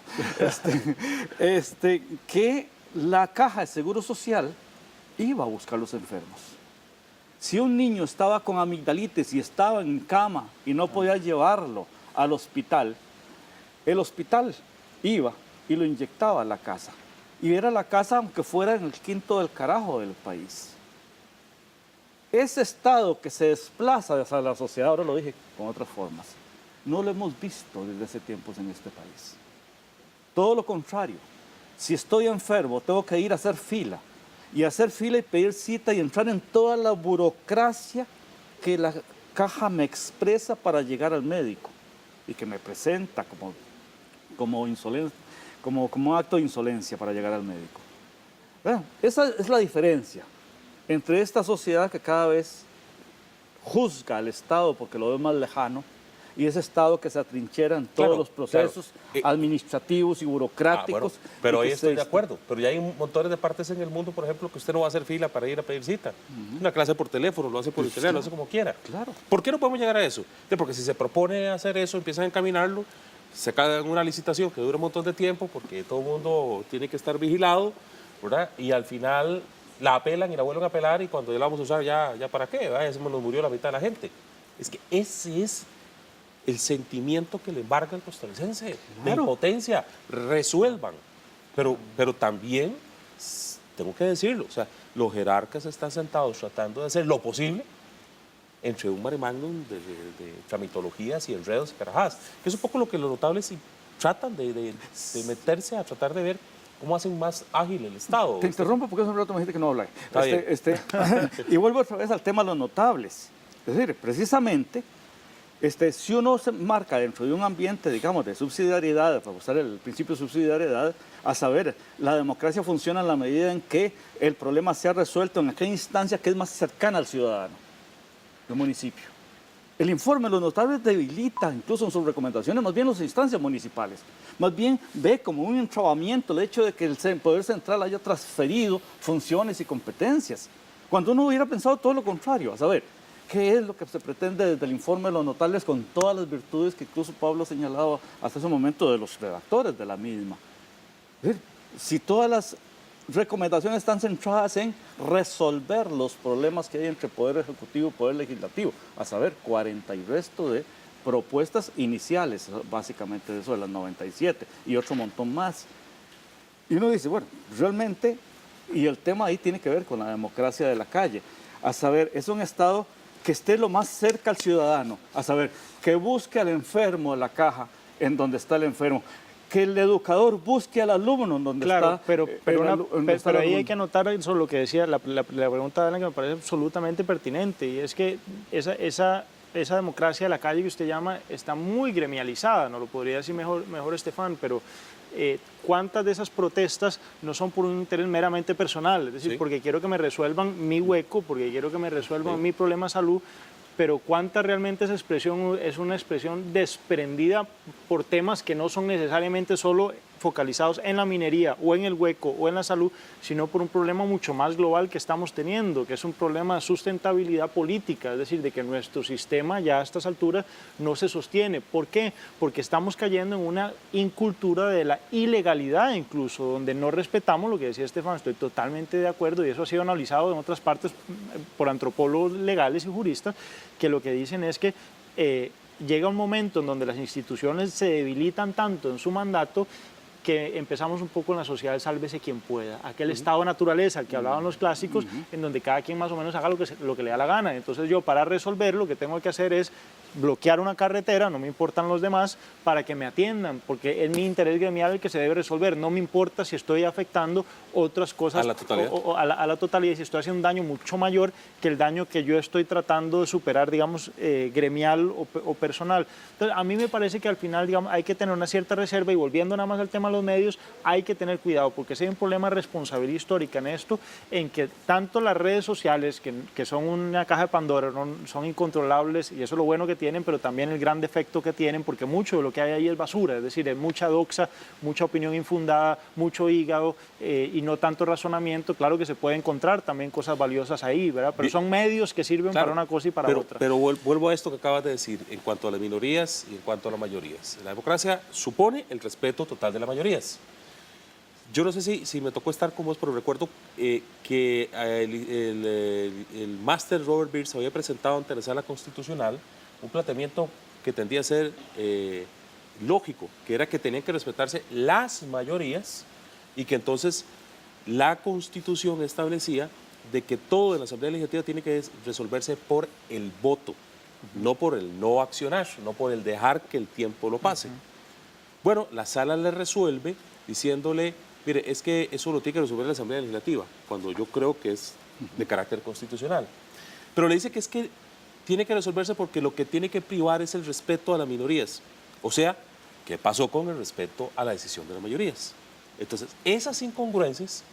que la caja de seguro social iba a buscar a los enfermos. Si un niño estaba con amigdalitis y estaba en cama y no podía llevarlo al hospital, el hospital iba y lo inyectaba a la casa. Y era la casa aunque fuera en el quinto del carajo del país. Ese estado que se desplaza hacia la sociedad, ahora lo dije con otras formas, no lo hemos visto desde hace tiempos en este país. Todo lo contrario, si estoy enfermo tengo que ir a hacer fila, y hacer fila y pedir cita y entrar en toda la burocracia que la caja me expresa para llegar al médico y que me presenta como acto de insolencia para llegar al médico. Esa es la diferencia entre esta sociedad que cada vez juzga al Estado porque lo ve más lejano y ese Estado que se atrinchera en todos los procesos administrativos y burocráticos. Pero ahí estoy de acuerdo. Pero ya hay montones de partes en el mundo, por ejemplo, que usted no va a hacer fila para ir a pedir cita. Una clase por teléfono, lo hace por internet, lo hace como quiera. Claro. ¿Por qué no podemos llegar a eso? Porque si se propone hacer eso, empiezan a encaminarlo, se cae en una licitación que dura un montón de tiempo porque todo el mundo tiene que estar vigilado, ¿verdad? Y al final la apelan y la vuelven a apelar y cuando ya la vamos a usar, ya para qué, ¿verdad? Ya se nos murió la mitad de la gente. Es que ese es el sentimiento que le embarga al costarricense, de impotencia. Resuelvan. Pero también, tengo que decirlo, o sea, los jerarcas están sentados tratando de hacer lo posible entre un mare magnum de tramitologías y enredos y carajadas, que es un poco lo que los notables tratan de meterse a tratar de ver cómo hacen más ágil el Estado. Te interrumpo porque hace un rato me dijiste que no hablar. Y vuelvo otra vez al tema de los notables. Es decir, precisamente, si uno se marca dentro de un ambiente, digamos, de subsidiariedad, para usar el principio de subsidiariedad, a saber, la democracia funciona en la medida en que el problema sea resuelto en aquella instancia que es más cercana al ciudadano, el municipio. El informe de los notables debilita, incluso en sus recomendaciones, más bien las instancias municipales. Más bien ve como un entrabamiento el hecho de que el Poder Central haya transferido funciones y competencias. Cuando uno hubiera pensado todo lo contrario, a saber, ¿qué es lo que se pretende desde el informe de los notables con todas las virtudes que incluso Pablo ha señalado hasta ese momento de los redactores de la misma? Si todas las recomendaciones están centradas en resolver los problemas que hay entre Poder Ejecutivo y Poder Legislativo, a saber, 40 y resto de propuestas iniciales, básicamente de eso de las 97 y otro montón más. Y uno dice, bueno, realmente, y el tema ahí tiene que ver con la democracia de la calle, a saber, es un Estado que esté lo más cerca al ciudadano, a saber, que busque al enfermo de la caja en donde está el enfermo, que el educador busque al alumno en donde está. Pero ahí hay que anotar eso, lo que decía la pregunta de Alan, que me parece absolutamente pertinente, y es que esa democracia de la calle que usted llama está muy gremializada, no lo podría decir mejor Estefan, pero ¿cuántas de esas protestas no son por un interés meramente personal? Es decir, porque quiero que me resuelvan mi hueco, porque quiero que me resuelvan mi problema de salud, pero cuánta realmente esa expresión es una expresión desprendida por temas que no son necesariamente solo focalizados en la minería o en el hueco o en la salud, sino por un problema mucho más global que estamos teniendo, que es un problema de sustentabilidad política, es decir, de que nuestro sistema ya a estas alturas no se sostiene. ¿Por qué? Porque estamos cayendo en una incultura de la ilegalidad incluso, donde no respetamos lo que decía Estefan, estoy totalmente de acuerdo, y eso ha sido analizado en otras partes por antropólogos legales y juristas, que lo que dicen es que llega un momento en donde las instituciones se debilitan tanto en su mandato que empezamos un poco en la sociedad del sálvese quien pueda, aquel estado de naturaleza al que hablaban los clásicos, en donde cada quien más o menos haga lo que le da la gana. Entonces yo, para resolver, lo que tengo que hacer es bloquear una carretera, no me importan los demás, para que me atiendan, porque es mi interés gremial el que se debe resolver, no me importa si estoy afectando otras cosas a la totalidad, a la totalidad, y si estoy haciendo un daño mucho mayor que el daño que yo estoy tratando de superar, digamos, gremial o personal. Entonces, a mí me parece que al final, digamos, hay que tener una cierta reserva, y volviendo nada más al tema de los medios, hay que tener cuidado, porque si hay un problema de responsabilidad histórica en esto, en que tanto las redes sociales, que son una caja de Pandora, son incontrolables, y eso es lo bueno que tienen, pero también el gran defecto que tienen, porque mucho de lo que hay ahí es basura, es decir, es mucha doxa, mucha opinión infundada, mucho hígado, y no tanto razonamiento. Claro que se puede encontrar también cosas valiosas ahí, ¿verdad? Pero son medios que sirven para una cosa y para otra. Pero vuelvo a esto que acabas de decir, en cuanto a las minorías y en cuanto a las mayorías. La democracia supone el respeto total de las mayorías. Yo no sé si me tocó estar con vos, pero recuerdo que el máster Robert Byrne había presentado ante la Sala Constitucional un planteamiento que tendía a ser lógico, que era que tenían que respetarse las mayorías, y que entonces la Constitución establecía de que todo en la Asamblea Legislativa tiene que resolverse por el voto, no por el no accionar, no por el dejar que el tiempo lo pase. Bueno, la Sala le resuelve diciéndole, mire, es que eso lo tiene que resolver la Asamblea Legislativa, cuando yo creo que es de carácter constitucional. Pero le dice que es que tiene que resolverse porque lo que tiene que privar es el respeto a las minorías. O sea, ¿qué pasó con el respeto a la decisión de las mayorías? Entonces, esas incongruencias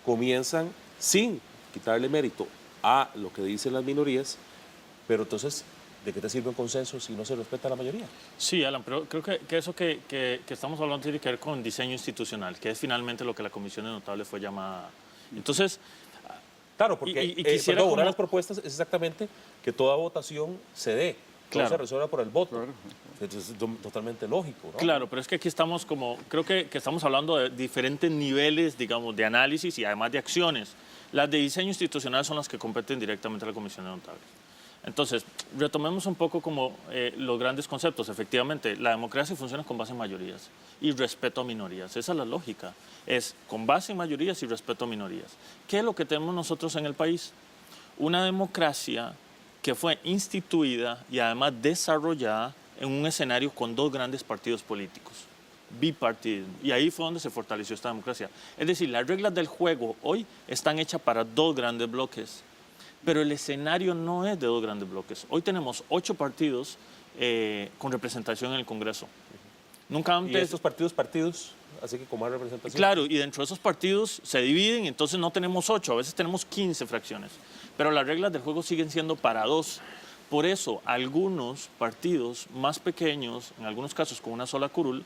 comienzan sin quitarle mérito a lo que dicen las minorías, pero entonces, ¿de qué te sirve un consenso si no se respeta a la mayoría? Sí, Alan, pero creo que eso que estamos hablando tiene que ver con diseño institucional, que es finalmente lo que la Comisión de Notables fue llamada. Entonces, claro, porque una de las propuestas es exactamente que toda votación se dé, no se resuelva por el voto. Claro. Entonces, es totalmente lógico, ¿no? Claro, pero es que aquí estamos creo que estamos hablando de diferentes niveles, digamos, de análisis y además de acciones. Las de diseño institucional son las que competen directamente a la Comisión de Notables. Entonces, retomemos un poco como los grandes conceptos. Efectivamente, la democracia funciona con base en mayorías y respeto a minorías. Esa es la lógica. Es con base en mayorías y respeto a minorías. ¿Qué es lo que tenemos nosotros en el país? Una democracia que fue instituida y además desarrollada en un escenario con dos grandes partidos políticos, bipartidismo. Y ahí fue donde se fortaleció esta democracia. Es decir, las reglas del juego hoy están hechas para dos grandes bloques. Pero el escenario no es de dos grandes bloques. Hoy tenemos 8 partidos con representación en el Congreso. Nunca antes... ¿Y estos partidos, así que con más representación? Claro, y dentro de esos partidos se dividen, y entonces no tenemos 8, a veces tenemos 15 fracciones. Pero las reglas del juego siguen siendo para 2. Por eso, algunos partidos más pequeños, en algunos casos con una sola curul,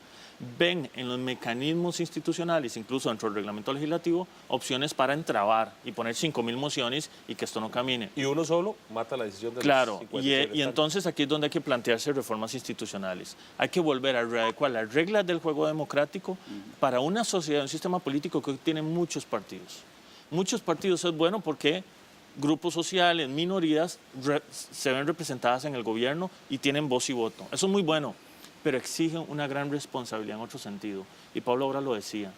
ven en los mecanismos institucionales, incluso dentro del reglamento legislativo, opciones para entrabar y poner 5.000 mociones y que esto no camine. Y uno solo mata la decisión de Claro, los 50 y restantes. entonces aquí es donde hay que plantearse reformas institucionales. Hay que volver a readecuar las reglas del juego democrático para una sociedad, un sistema político que hoy tiene muchos partidos. Muchos partidos es bueno porque grupos sociales, minorías se ven representadas en el gobierno y tienen voz y voto. Eso es muy bueno, pero exigen una gran responsabilidad en otro sentido. Y Pablo ahora lo decía,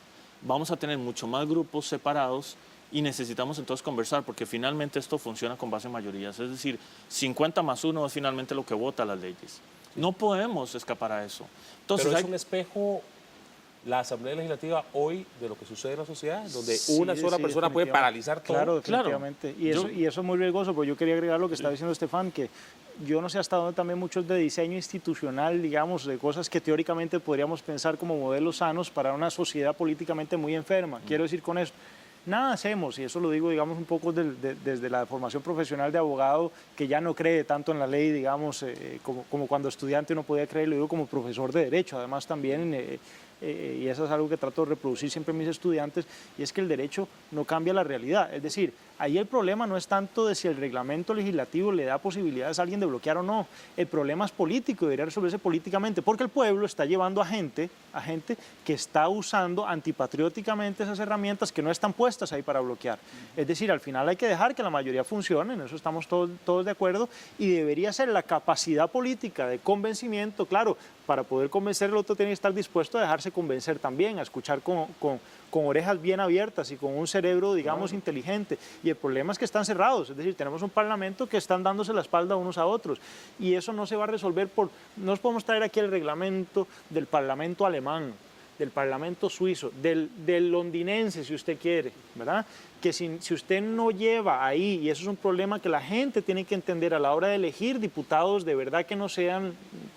vamos a tener mucho más grupos separados y necesitamos entonces conversar porque finalmente esto funciona con base en mayorías. Es decir, 50+1 es finalmente lo que vota las leyes. No podemos escapar a eso. Entonces, Pero es un espejo la Asamblea Legislativa hoy de lo que sucede en la sociedad, donde una sola persona puede paralizar todo. Claro, definitivamente. Y eso es muy riesgoso, porque yo quería agregar lo que está diciendo Estefan, que yo no sé hasta dónde también muchos de diseño institucional, digamos, de cosas que teóricamente podríamos pensar como modelos sanos para una sociedad políticamente muy enferma. Quiero decir con esto, nada hacemos, y eso lo digo, digamos, un poco desde la formación profesional de abogado, que ya no cree tanto en la ley, digamos, como cuando estudiante uno podía creer, lo digo como profesor de Derecho, además también, y eso es algo que trato de reproducir siempre en mis estudiantes, y es que el derecho no cambia la realidad. Es decir, ahí el problema no es tanto de si el reglamento legislativo le da posibilidades a alguien de bloquear o no. El problema es político, debería resolverse políticamente, porque el pueblo está llevando a gente que está usando antipatrióticamente esas herramientas que no están puestas ahí para bloquear. Es decir, al final hay que dejar que la mayoría funcione, en eso estamos todos de acuerdo, y debería ser la capacidad política de convencimiento, claro, para poder convencer el otro tiene que estar dispuesto a dejarse convencer también, a escuchar con orejas bien abiertas y con un cerebro, digamos, inteligente. Y el problema es que están cerrados, es decir, tenemos un parlamento que están dándose la espalda unos a otros. Y eso no se va a resolver no nos podemos traer aquí el reglamento del parlamento alemán, del parlamento suizo, del londinense, si usted quiere, ¿verdad? Que si usted no lleva ahí, y eso es un problema que la gente tiene que entender a la hora de elegir diputados, de verdad que no sean,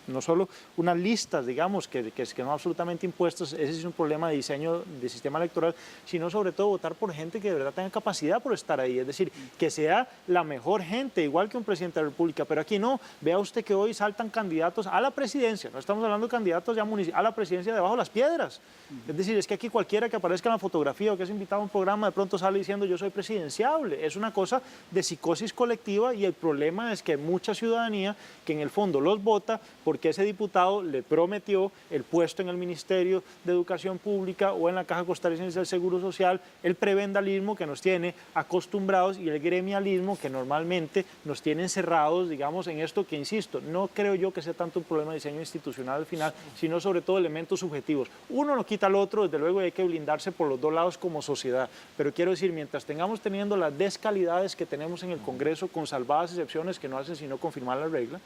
no solo unas listas, digamos, que no absolutamente impuestas, ese es un problema de diseño de sistema electoral, sino sobre todo votar por gente que de verdad tenga capacidad por estar ahí, es decir, que sea la mejor gente, igual que un presidente de la República, pero aquí no, vea usted que hoy saltan candidatos a la presidencia, no estamos hablando de candidatos ya a la presidencia debajo de las piedras, es decir, es que aquí cualquiera que aparezca en la fotografía o que es invitado a un programa de pronto sale diciendo yo soy presidenciable. Es una cosa de psicosis colectiva y el problema es que hay mucha ciudadanía que en el fondo los vota porque ese diputado le prometió el puesto en el Ministerio de Educación Pública o en la Caja Costarricense del Seguro Social, el prebendalismo que nos tiene acostumbrados y el gremialismo que normalmente nos tiene encerrados, digamos, en esto que, insisto, no creo yo que sea tanto un problema de diseño institucional al final, sino sobre todo elementos subjetivos. Uno no quita al otro, desde luego hay que blindarse por los dos lados como sociedad, pero quiero decir, mientras tengamos teniendo las descalidades que tenemos en el Congreso, con salvadas excepciones que no hacen sino confirmar la regla,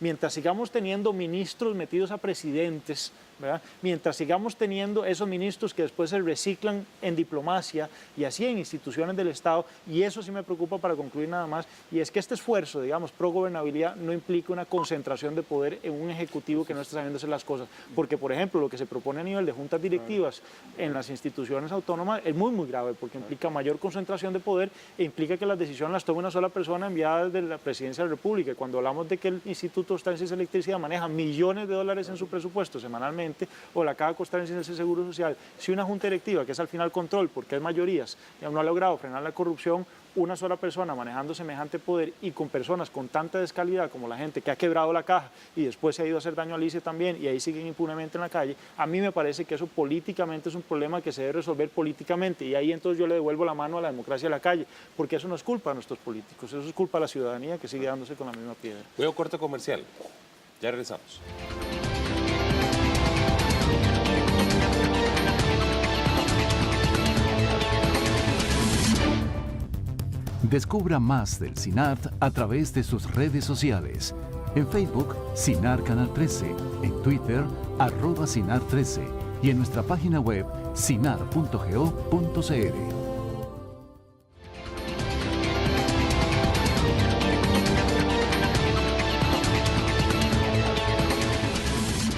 mientras sigamos teniendo ministros metidos a presidentes, ¿verdad? Mientras sigamos teniendo esos ministros que después se reciclan en diplomacia y así en instituciones del Estado, y eso sí me preocupa para concluir nada más, y es que este esfuerzo, digamos, pro gobernabilidad no implica una concentración de poder en un ejecutivo que no está sabiendo hacer las cosas, porque por ejemplo lo que se propone a nivel de juntas directivas en las instituciones autónomas es muy grave, porque implica mayor concentración de poder e implica que las decisiones las tome una sola persona enviada desde la Presidencia de la República, y cuando hablamos de que el Instituto Costarricense de Electricidad maneja millones de dólares en su presupuesto semanalmente, o la Caja Costarricense del Seguro Social, si una junta directiva, que es al final control, porque es mayorías, no ha logrado frenar la corrupción, una sola persona manejando semejante poder y con personas con tanta descalidad como la gente que ha quebrado la caja y después se ha ido a hacer daño al ICE también y ahí siguen impunemente en la calle, a mí me parece que eso políticamente es un problema que se debe resolver políticamente, y ahí entonces yo le devuelvo la mano a la democracia de la calle, porque eso no es culpa de nuestros políticos, eso es culpa de la ciudadanía que sigue dándose con la misma piedra. Voy a un corte comercial, ya regresamos. Descubra más del CINART a través de sus redes sociales. En Facebook, CINAR Canal 13, en Twitter, @CINAR13 y en nuestra página web cinar.go.cr.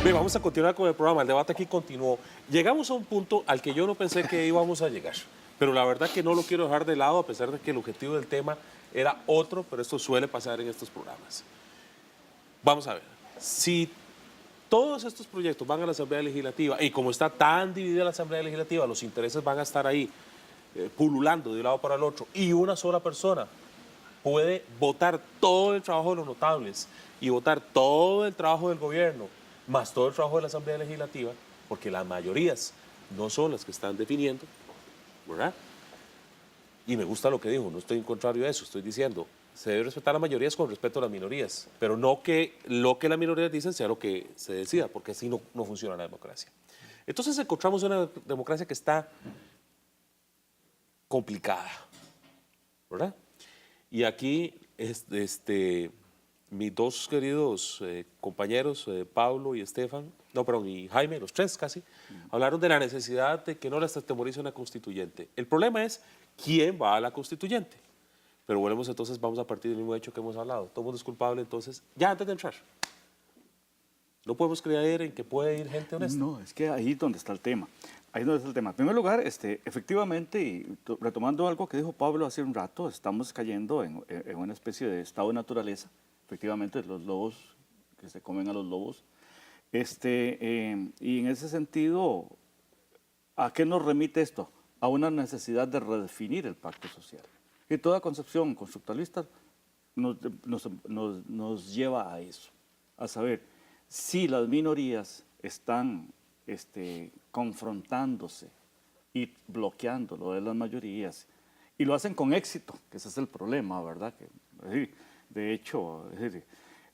Bien, vamos a continuar con el programa, el debate aquí continuó. Llegamos a un punto al que yo no pensé que íbamos a llegar, pero la verdad que no lo quiero dejar de lado, a pesar de que el objetivo del tema era otro, pero esto suele pasar en estos programas. vamos a ver, si todos estos proyectos van a la Asamblea Legislativa y como está tan dividida la Asamblea Legislativa, los intereses van a estar ahí pululando de un lado para el otro y una sola persona puede votar todo el trabajo de los notables y votar todo el trabajo del gobierno, más todo el trabajo de la Asamblea Legislativa, porque las mayorías no son las que están definiendo, ¿verdad? Y me gusta lo que dijo, no estoy en contrario a eso, estoy diciendo, se debe respetar a las mayorías con respeto a las minorías, pero no que lo que las minorías dicen sea lo que se decida, porque así no funciona la democracia. Entonces encontramos una democracia que está complicada, ¿verdad? Y aquí mis dos queridos compañeros, Pablo y Estefan, no, perdón, y Jaime, los tres casi, hablaron de la necesidad de que no les atemorice una constituyente. El problema es quién va a la constituyente. Pero volvemos entonces, vamos a partir del mismo hecho que hemos hablado. Todo el mundo es culpable, entonces, ya antes de entrar, no podemos creer en que puede ir gente honesta. No, es que ahí es donde está el tema. Ahí es donde está el tema. En primer lugar, efectivamente, y retomando algo que dijo Pablo hace un rato, estamos cayendo en una especie de estado de naturaleza. Efectivamente, los lobos que se comen a los lobos. Y en ese sentido, ¿a qué nos remite esto? A una necesidad de redefinir el pacto social. Y toda concepción constructualista nos lleva a eso, a saber si las minorías están confrontándose y bloqueando lo de las mayorías, y lo hacen con éxito, que ese es el problema, ¿verdad? De hecho,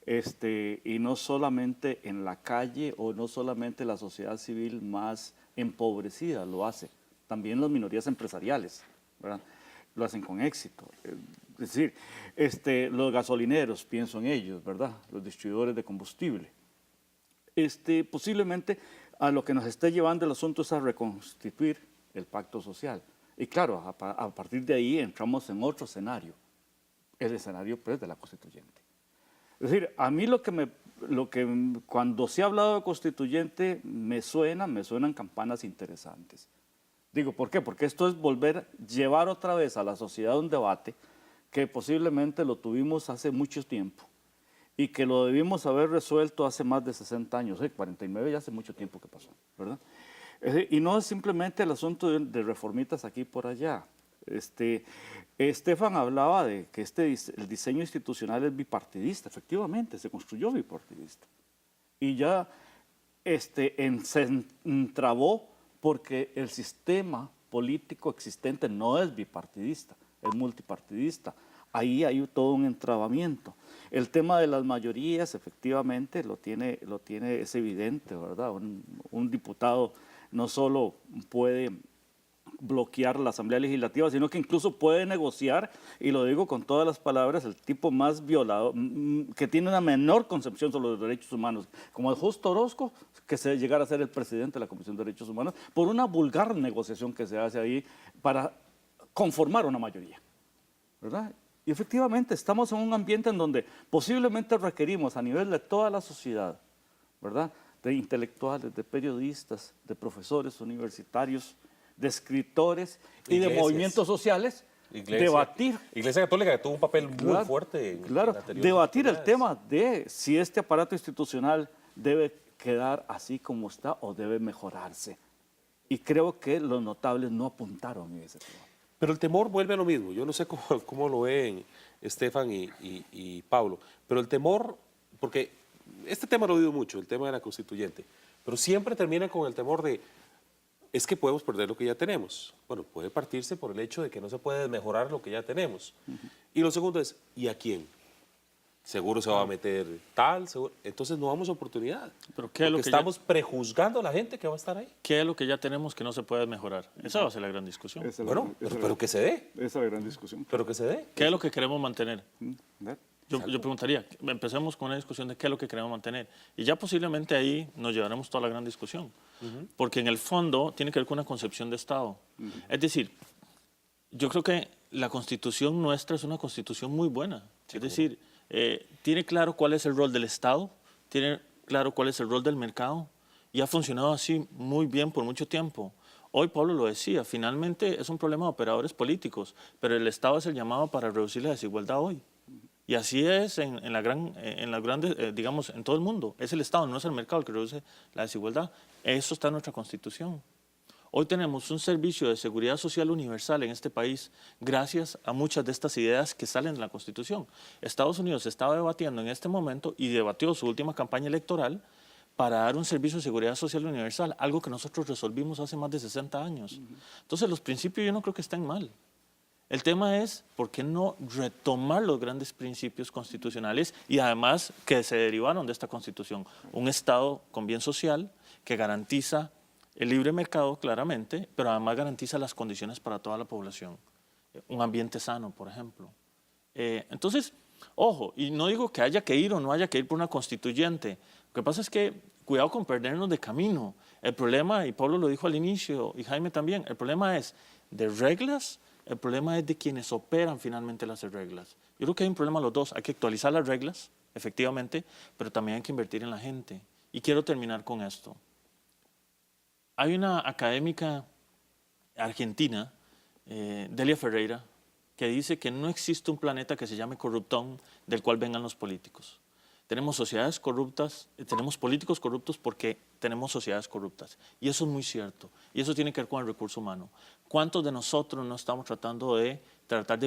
y no solamente en la calle o no solamente la sociedad civil más empobrecida lo hace, también las minorías empresariales, ¿verdad? Lo hacen con éxito. Es decir, los gasolineros, pienso en ellos, ¿verdad? Los distribuidores de combustible. Posiblemente a lo que nos está llevando el asunto es a reconstituir el pacto social. Y claro, a partir de ahí entramos en otro escenario, el escenario pues, de la constituyente. Es decir, a mí cuando se ha hablado de constituyente me suenan campanas interesantes. Digo, ¿por qué? Porque esto es llevar otra vez a la sociedad un debate que posiblemente lo tuvimos hace mucho tiempo y que lo debimos haber resuelto hace más de 60 años, 49 ya hace mucho tiempo que pasó, ¿verdad? Y no es simplemente el asunto de reformitas aquí y por allá. Estefan hablaba de que el diseño institucional es bipartidista, efectivamente, se construyó bipartidista. Y ya se entrabó porque el sistema político existente no es bipartidista, es multipartidista. Ahí hay todo un entrabamiento. El tema de las mayorías, efectivamente, es evidente, ¿verdad? Un diputado no solo puede bloquear la Asamblea Legislativa, sino que incluso puede negociar, y lo digo con todas las palabras, el tipo más violado, que tiene una menor concepción sobre los derechos humanos, como el Justo Orozco, que se llegara a ser el presidente de la Comisión de Derechos Humanos, por una vulgar negociación que se hace ahí para conformar una mayoría, ¿verdad? Y efectivamente estamos en un ambiente en donde posiblemente requerimos a nivel de toda la sociedad, ¿verdad? De intelectuales, de periodistas, de profesores universitarios, de escritores y de movimientos sociales, debatir. Iglesia Católica que tuvo un papel muy fuerte en debatir el tema de si este aparato institucional debe quedar así como está o debe mejorarse. Y creo que los notables no apuntaron en ese tema. Pero el temor vuelve a lo mismo. Yo no sé cómo lo ven Estefan y Pablo, pero el temor, porque este tema lo he oído mucho, el tema de la constituyente, pero siempre termina con el temor de es que podemos perder lo que ya tenemos. Bueno, puede partirse por el hecho de que no se puede mejorar lo que ya tenemos. Y lo segundo es, ¿y a quién? Seguro se va a meter tal, seguro. Entonces no damos oportunidad. ¿Pero qué es lo que estamos prejuzgando a la gente que va a estar ahí? ¿Qué es lo que ya tenemos que no se puede mejorar? Esa va a ser la gran discusión. Bueno, pero que se dé. Esa es la gran discusión. Pero que se dé. ¿Qué es lo que queremos mantener? ¿Verdad? Yo preguntaría, empecemos con una discusión de qué es lo que queremos mantener. Y ya posiblemente ahí nos llevaremos toda la gran discusión. Porque en el fondo tiene que ver con una concepción de Estado. Es decir, yo creo que la Constitución nuestra es una Constitución muy buena. Es decir, tiene claro cuál es el rol del Estado, tiene claro cuál es el rol del mercado y ha funcionado así muy bien por mucho tiempo. Hoy Pablo lo decía, finalmente es un problema de operadores políticos, pero el Estado es el llamado para reducir la desigualdad hoy. Y así es en las grandes, digamos, en todo el mundo. Es el Estado, no es el mercado el que reduce la desigualdad. Eso está en nuestra Constitución. Hoy tenemos un servicio de seguridad social universal en este país gracias a muchas de estas ideas que salen de la Constitución. Estados Unidos estaba debatiendo en este momento y debatió su última campaña electoral para dar un servicio de seguridad social universal, algo que nosotros resolvimos hace más de 60 años. Entonces, los principios yo no creo que estén mal. El tema es, ¿por qué no retomar los grandes principios constitucionales y además que se derivaron de esta Constitución? Un Estado con bien social que garantiza el libre mercado claramente, pero además garantiza las condiciones para toda la población. Un ambiente sano, por ejemplo. Entonces, ojo, y no digo que haya que ir o no haya que ir por una constituyente. Lo que pasa es que cuidado con perdernos de camino. El problema, y Pablo lo dijo al inicio, y Jaime también, el problema es de reglas. El problema es de quienes operan finalmente las reglas. Yo creo que hay un problema los dos. Hay que actualizar las reglas, efectivamente, pero también hay que invertir en la gente. Y quiero terminar con esto. Hay una académica argentina, Delia Ferreira, que dice que no existe un planeta que se llame corruptón del cual vengan los políticos. Tenemos sociedades corruptas, tenemos políticos corruptos porque tenemos sociedades corruptas. Y eso es muy cierto. Y eso tiene que ver con el recurso humano. ¿Cuántos de nosotros no estamos tratando de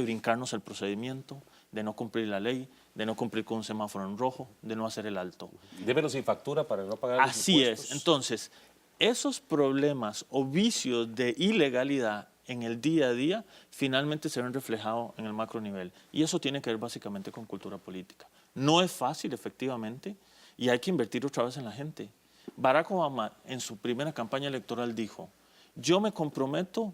brincarnos el procedimiento, de no cumplir la ley, de no cumplir con un semáforo en rojo, de no hacer el alto? Démenos sin factura para no pagar los Así impuestos. es. Entonces, esos problemas o vicios de ilegalidad en el día a día finalmente se ven reflejados en el macro nivel. Y eso tiene que ver básicamente con cultura política. No es fácil, efectivamente, y hay que invertir otra vez en la gente. Barack Obama, en su primera campaña electoral, dijo: yo me comprometo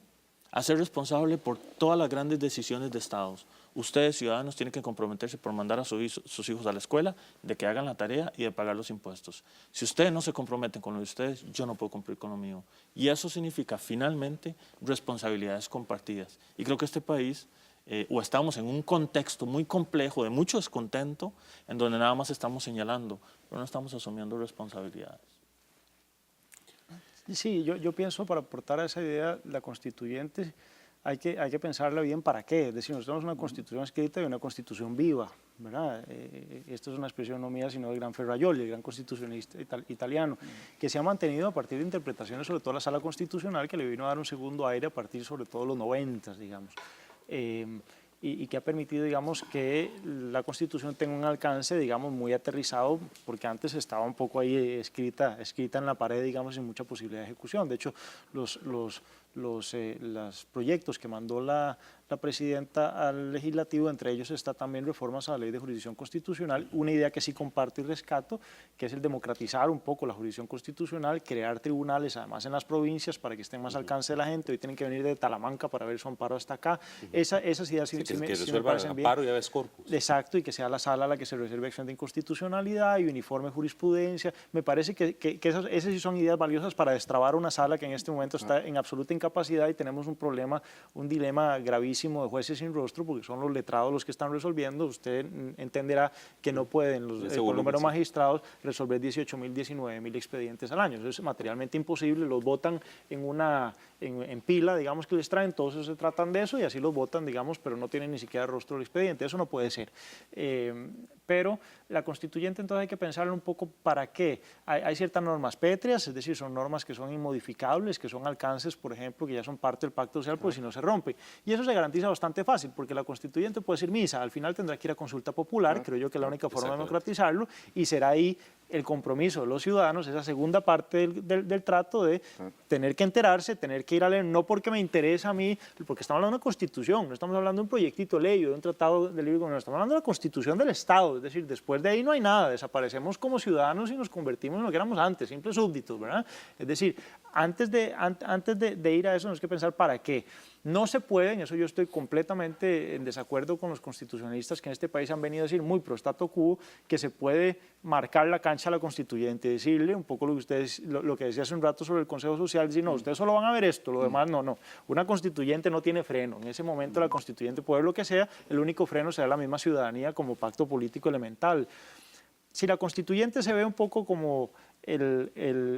a ser responsable por todas las grandes decisiones de Estados. Ustedes, ciudadanos, tienen que comprometerse por mandar a sus hijos a la escuela, de que hagan la tarea y de pagar los impuestos. Si ustedes no se comprometen con lo de ustedes, yo no puedo cumplir con lo mío. Y eso significa, finalmente, responsabilidades compartidas. Y creo que este país, o estamos en un contexto muy complejo, de mucho descontento, en donde nada más estamos señalando, pero no estamos asumiendo responsabilidades. Sí, yo pienso, para aportar a esa idea, la constituyente hay que pensarla bien para qué. Es decir, nosotros tenemos una constitución escrita y una constitución viva, ¿verdad? Esto es una expresión no mía, sino del gran Ferrajoli, el gran constitucionalista italiano, que se ha mantenido a partir de interpretaciones, sobre todo la Sala Constitucional, que le vino a dar un segundo aire a partir, sobre todo, de los 90, digamos. Y que ha permitido, digamos, que la Constitución tenga un alcance, digamos, muy aterrizado, porque antes estaba un poco ahí escrita en la pared, digamos, sin mucha posibilidad de ejecución. De hecho, los proyectos que mandó la presidenta al legislativo, entre ellos está también reformas a la ley de jurisdicción constitucional, una idea que sí comparto y rescato, que es el democratizar un poco la jurisdicción constitucional, crear tribunales además en las provincias para que estén más al alcance de la gente. Hoy tienen que venir de Talamanca para ver su amparo hasta acá. Esas ideas sí, que me resuelva parecen el bien. amparo y habeas corpus. Exacto, y que sea la sala la que se reserve acción de inconstitucionalidad y uniforme jurisprudencia. Me parece que esas sí son ideas valiosas para destrabar una sala que en este momento está en absoluta incapacidad, y tenemos un problema, un dilema gravísimo de jueces sin rostro, porque son los letrados los que están resolviendo. Usted entenderá que no pueden por número de magistrados resolver 18.000, 19.000 expedientes al año. Eso es materialmente imposible, los votan en pila, digamos, que les traen, todos se tratan de eso y así los votan, digamos, pero no tienen ni siquiera rostro del expediente. Eso no puede ser. Pero la constituyente, entonces, hay que pensarlo un poco para qué. Hay ciertas normas pétreas, es decir, son normas que son inmodificables, que son alcances, por ejemplo, que ya son parte del pacto social, pues si no se rompe. Y eso se garantiza bastante fácil, porque la constituyente puede decir misa, al final tendrá que ir a consulta popular, creo yo que es la única forma de democratizarlo, y será ahí el compromiso de los ciudadanos, esa segunda parte del trato de tener que enterarse, tener que ir a leer, no porque me interesa a mí, porque estamos hablando de una constitución, no estamos hablando de un proyectito de ley o de un tratado de libre comercio, estamos hablando de la constitución del Estado, es decir, después de ahí no hay nada, desaparecemos como ciudadanos y nos convertimos en lo que éramos antes, simples súbditos, ¿verdad? Es decir, antes de ir a eso, tenemos que pensar para qué. No se puede, en eso yo estoy completamente en desacuerdo con los constitucionalistas que en este país han venido a decir muy pro statu quo, que se puede marcar la cancha a la constituyente, decirle un poco lo que decía hace un rato sobre el Consejo Social, decir, no, ustedes solo van a ver esto, lo demás no. Una constituyente no tiene freno, en ese momento la constituyente puede ver lo que sea, el único freno será la misma ciudadanía como pacto político elemental. si la constituyente se ve un poco como el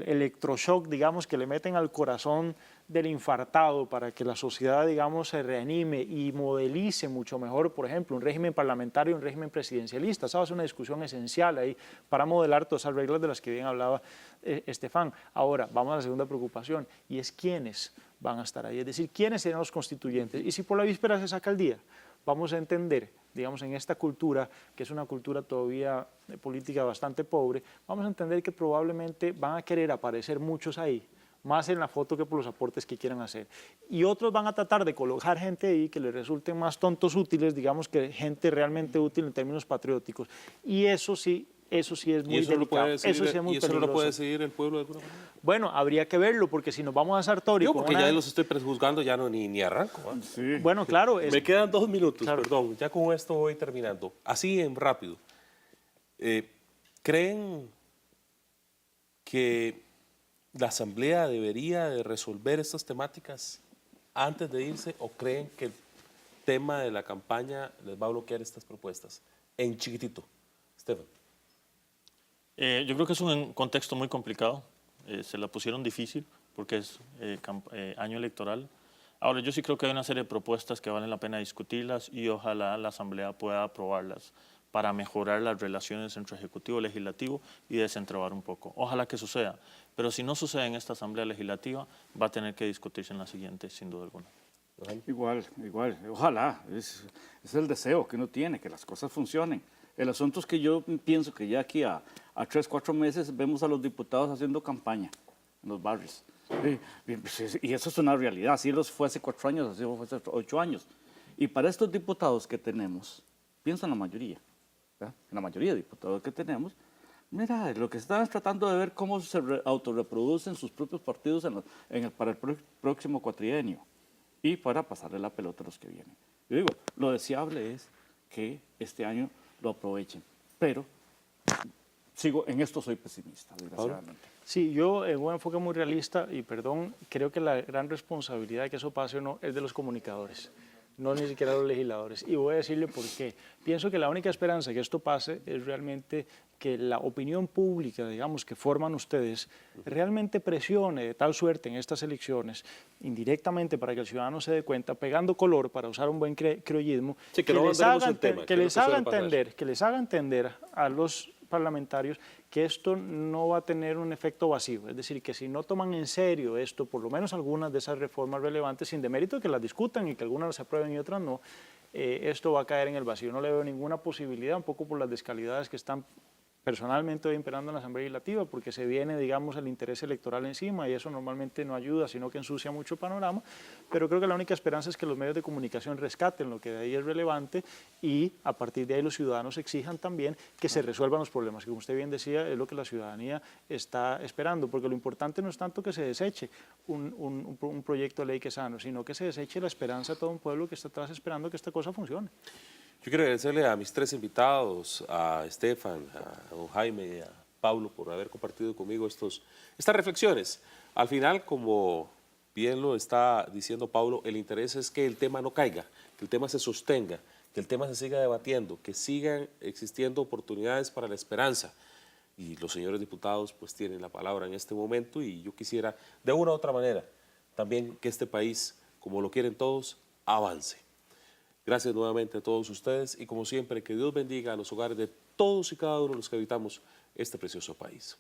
electroshock, digamos, que le meten al corazón del infartado para que la sociedad, digamos, se reanime y modelice mucho mejor, por ejemplo, un régimen parlamentario y un régimen presidencialista. Esa va a ser una discusión esencial ahí para modelar todas esas reglas de las que bien hablaba Estefan. Ahora, vamos a la segunda preocupación, y es quiénes van a estar ahí, es decir, quiénes serán los constituyentes. Y si por la víspera se saca el día, vamos a entender, digamos, en esta cultura, que es una cultura todavía política bastante pobre, vamos a entender que probablemente van a querer aparecer muchos ahí, más en la foto que por los aportes que quieran hacer. Y otros van a tratar de colocar gente ahí que les resulten más tontos útiles, digamos, que gente realmente útil en términos patrióticos. Y eso sí es muy delicado. Eso sí es muy ¿Y eso no peligroso. lo puede decidir el pueblo de alguna manera? Bueno, habría que verlo, porque si nos vamos a Sartori... Yo, con porque una- ya los estoy prejuzgando, ya no ni arranco. ¿Ah? Sí. Bueno, claro. Me quedan 2 minutos, Claro. perdón. Ya con esto voy terminando. Así en rápido. ¿Creen que la Asamblea debería de resolver estas temáticas antes de irse o creen que el tema de la campaña les va a bloquear estas propuestas? En chiquitito. Estefan. Yo creo que es un contexto muy complicado. Se la pusieron difícil porque es año electoral. Ahora, yo sí creo que hay una serie de propuestas que valen la pena discutirlas y ojalá la Asamblea pueda aprobarlas para mejorar las relaciones entre Ejecutivo y Legislativo y desentrabar un poco. Ojalá que suceda, pero si no sucede en esta Asamblea Legislativa, va a tener que discutirse en la siguiente, sin duda alguna. Igual. Ojalá. Es el deseo que uno tiene, que las cosas funcionen. El asunto es que yo pienso que ya aquí a 3, 4 meses vemos a los diputados haciendo campaña en los barrios. Y eso es una realidad. Así los fue hace 4 años, así fue hace 8 años. Y para estos diputados que tenemos, pienso en la mayoría, ¿verdad? En la mayoría de diputados que tenemos, mira, lo que están es tratando de ver cómo se autorreproducen sus propios partidos para el próximo cuatrienio y para pasarle la pelota a los que vienen. Yo digo, lo deseable es que este año lo aprovechen, pero en esto soy pesimista, desgraciadamente. Sí, yo en un enfoque muy realista, y perdón, creo que la gran responsabilidad de que eso pase o no es de los comunicadores, no ni siquiera de los legisladores. Y voy a decirle por qué. Pienso que la única esperanza de que esto pase es realmente que la opinión pública, digamos, que forman ustedes, realmente presione de tal suerte en estas elecciones, indirectamente para que el ciudadano se dé cuenta, pegando color, para usar un buen criollismo, Sí, que no abanderemos el tema, que que es lo les que haga suele pasar. entender, que les haga entender a los parlamentarios que esto no va a tener un efecto vacío, es decir, que si no toman en serio esto, por lo menos algunas de esas reformas relevantes, sin demérito que las discutan y que algunas las aprueben y otras no, esto va a caer en el vacío. No le veo ninguna posibilidad, un poco por las descalidades que están personalmente hoy imperando en la Asamblea Legislativa, porque se viene, digamos, el interés electoral encima y eso normalmente no ayuda, sino que ensucia mucho el panorama, pero creo que la única esperanza es que los medios de comunicación rescaten lo que de ahí es relevante y a partir de ahí los ciudadanos exijan también que se resuelvan los problemas, que como usted bien decía, es lo que la ciudadanía está esperando, porque lo importante no es tanto que se deseche un proyecto de ley que es sano, sino que se deseche la esperanza de todo un pueblo que está atrás esperando que esta cosa funcione. Yo quiero agradecerle a mis 3 invitados, a Estefan, a don Jaime y a Pablo por haber compartido conmigo estas reflexiones. Al final, como bien lo está diciendo Pablo, el interés es que el tema no caiga, que el tema se sostenga, que el tema se siga debatiendo, que sigan existiendo oportunidades para la esperanza. Y los señores diputados pues tienen la palabra en este momento y yo quisiera de una u otra manera también que este país, como lo quieren todos, avance. Gracias nuevamente a todos ustedes y como siempre que Dios bendiga a los hogares de todos y cada uno de los que habitamos este precioso país.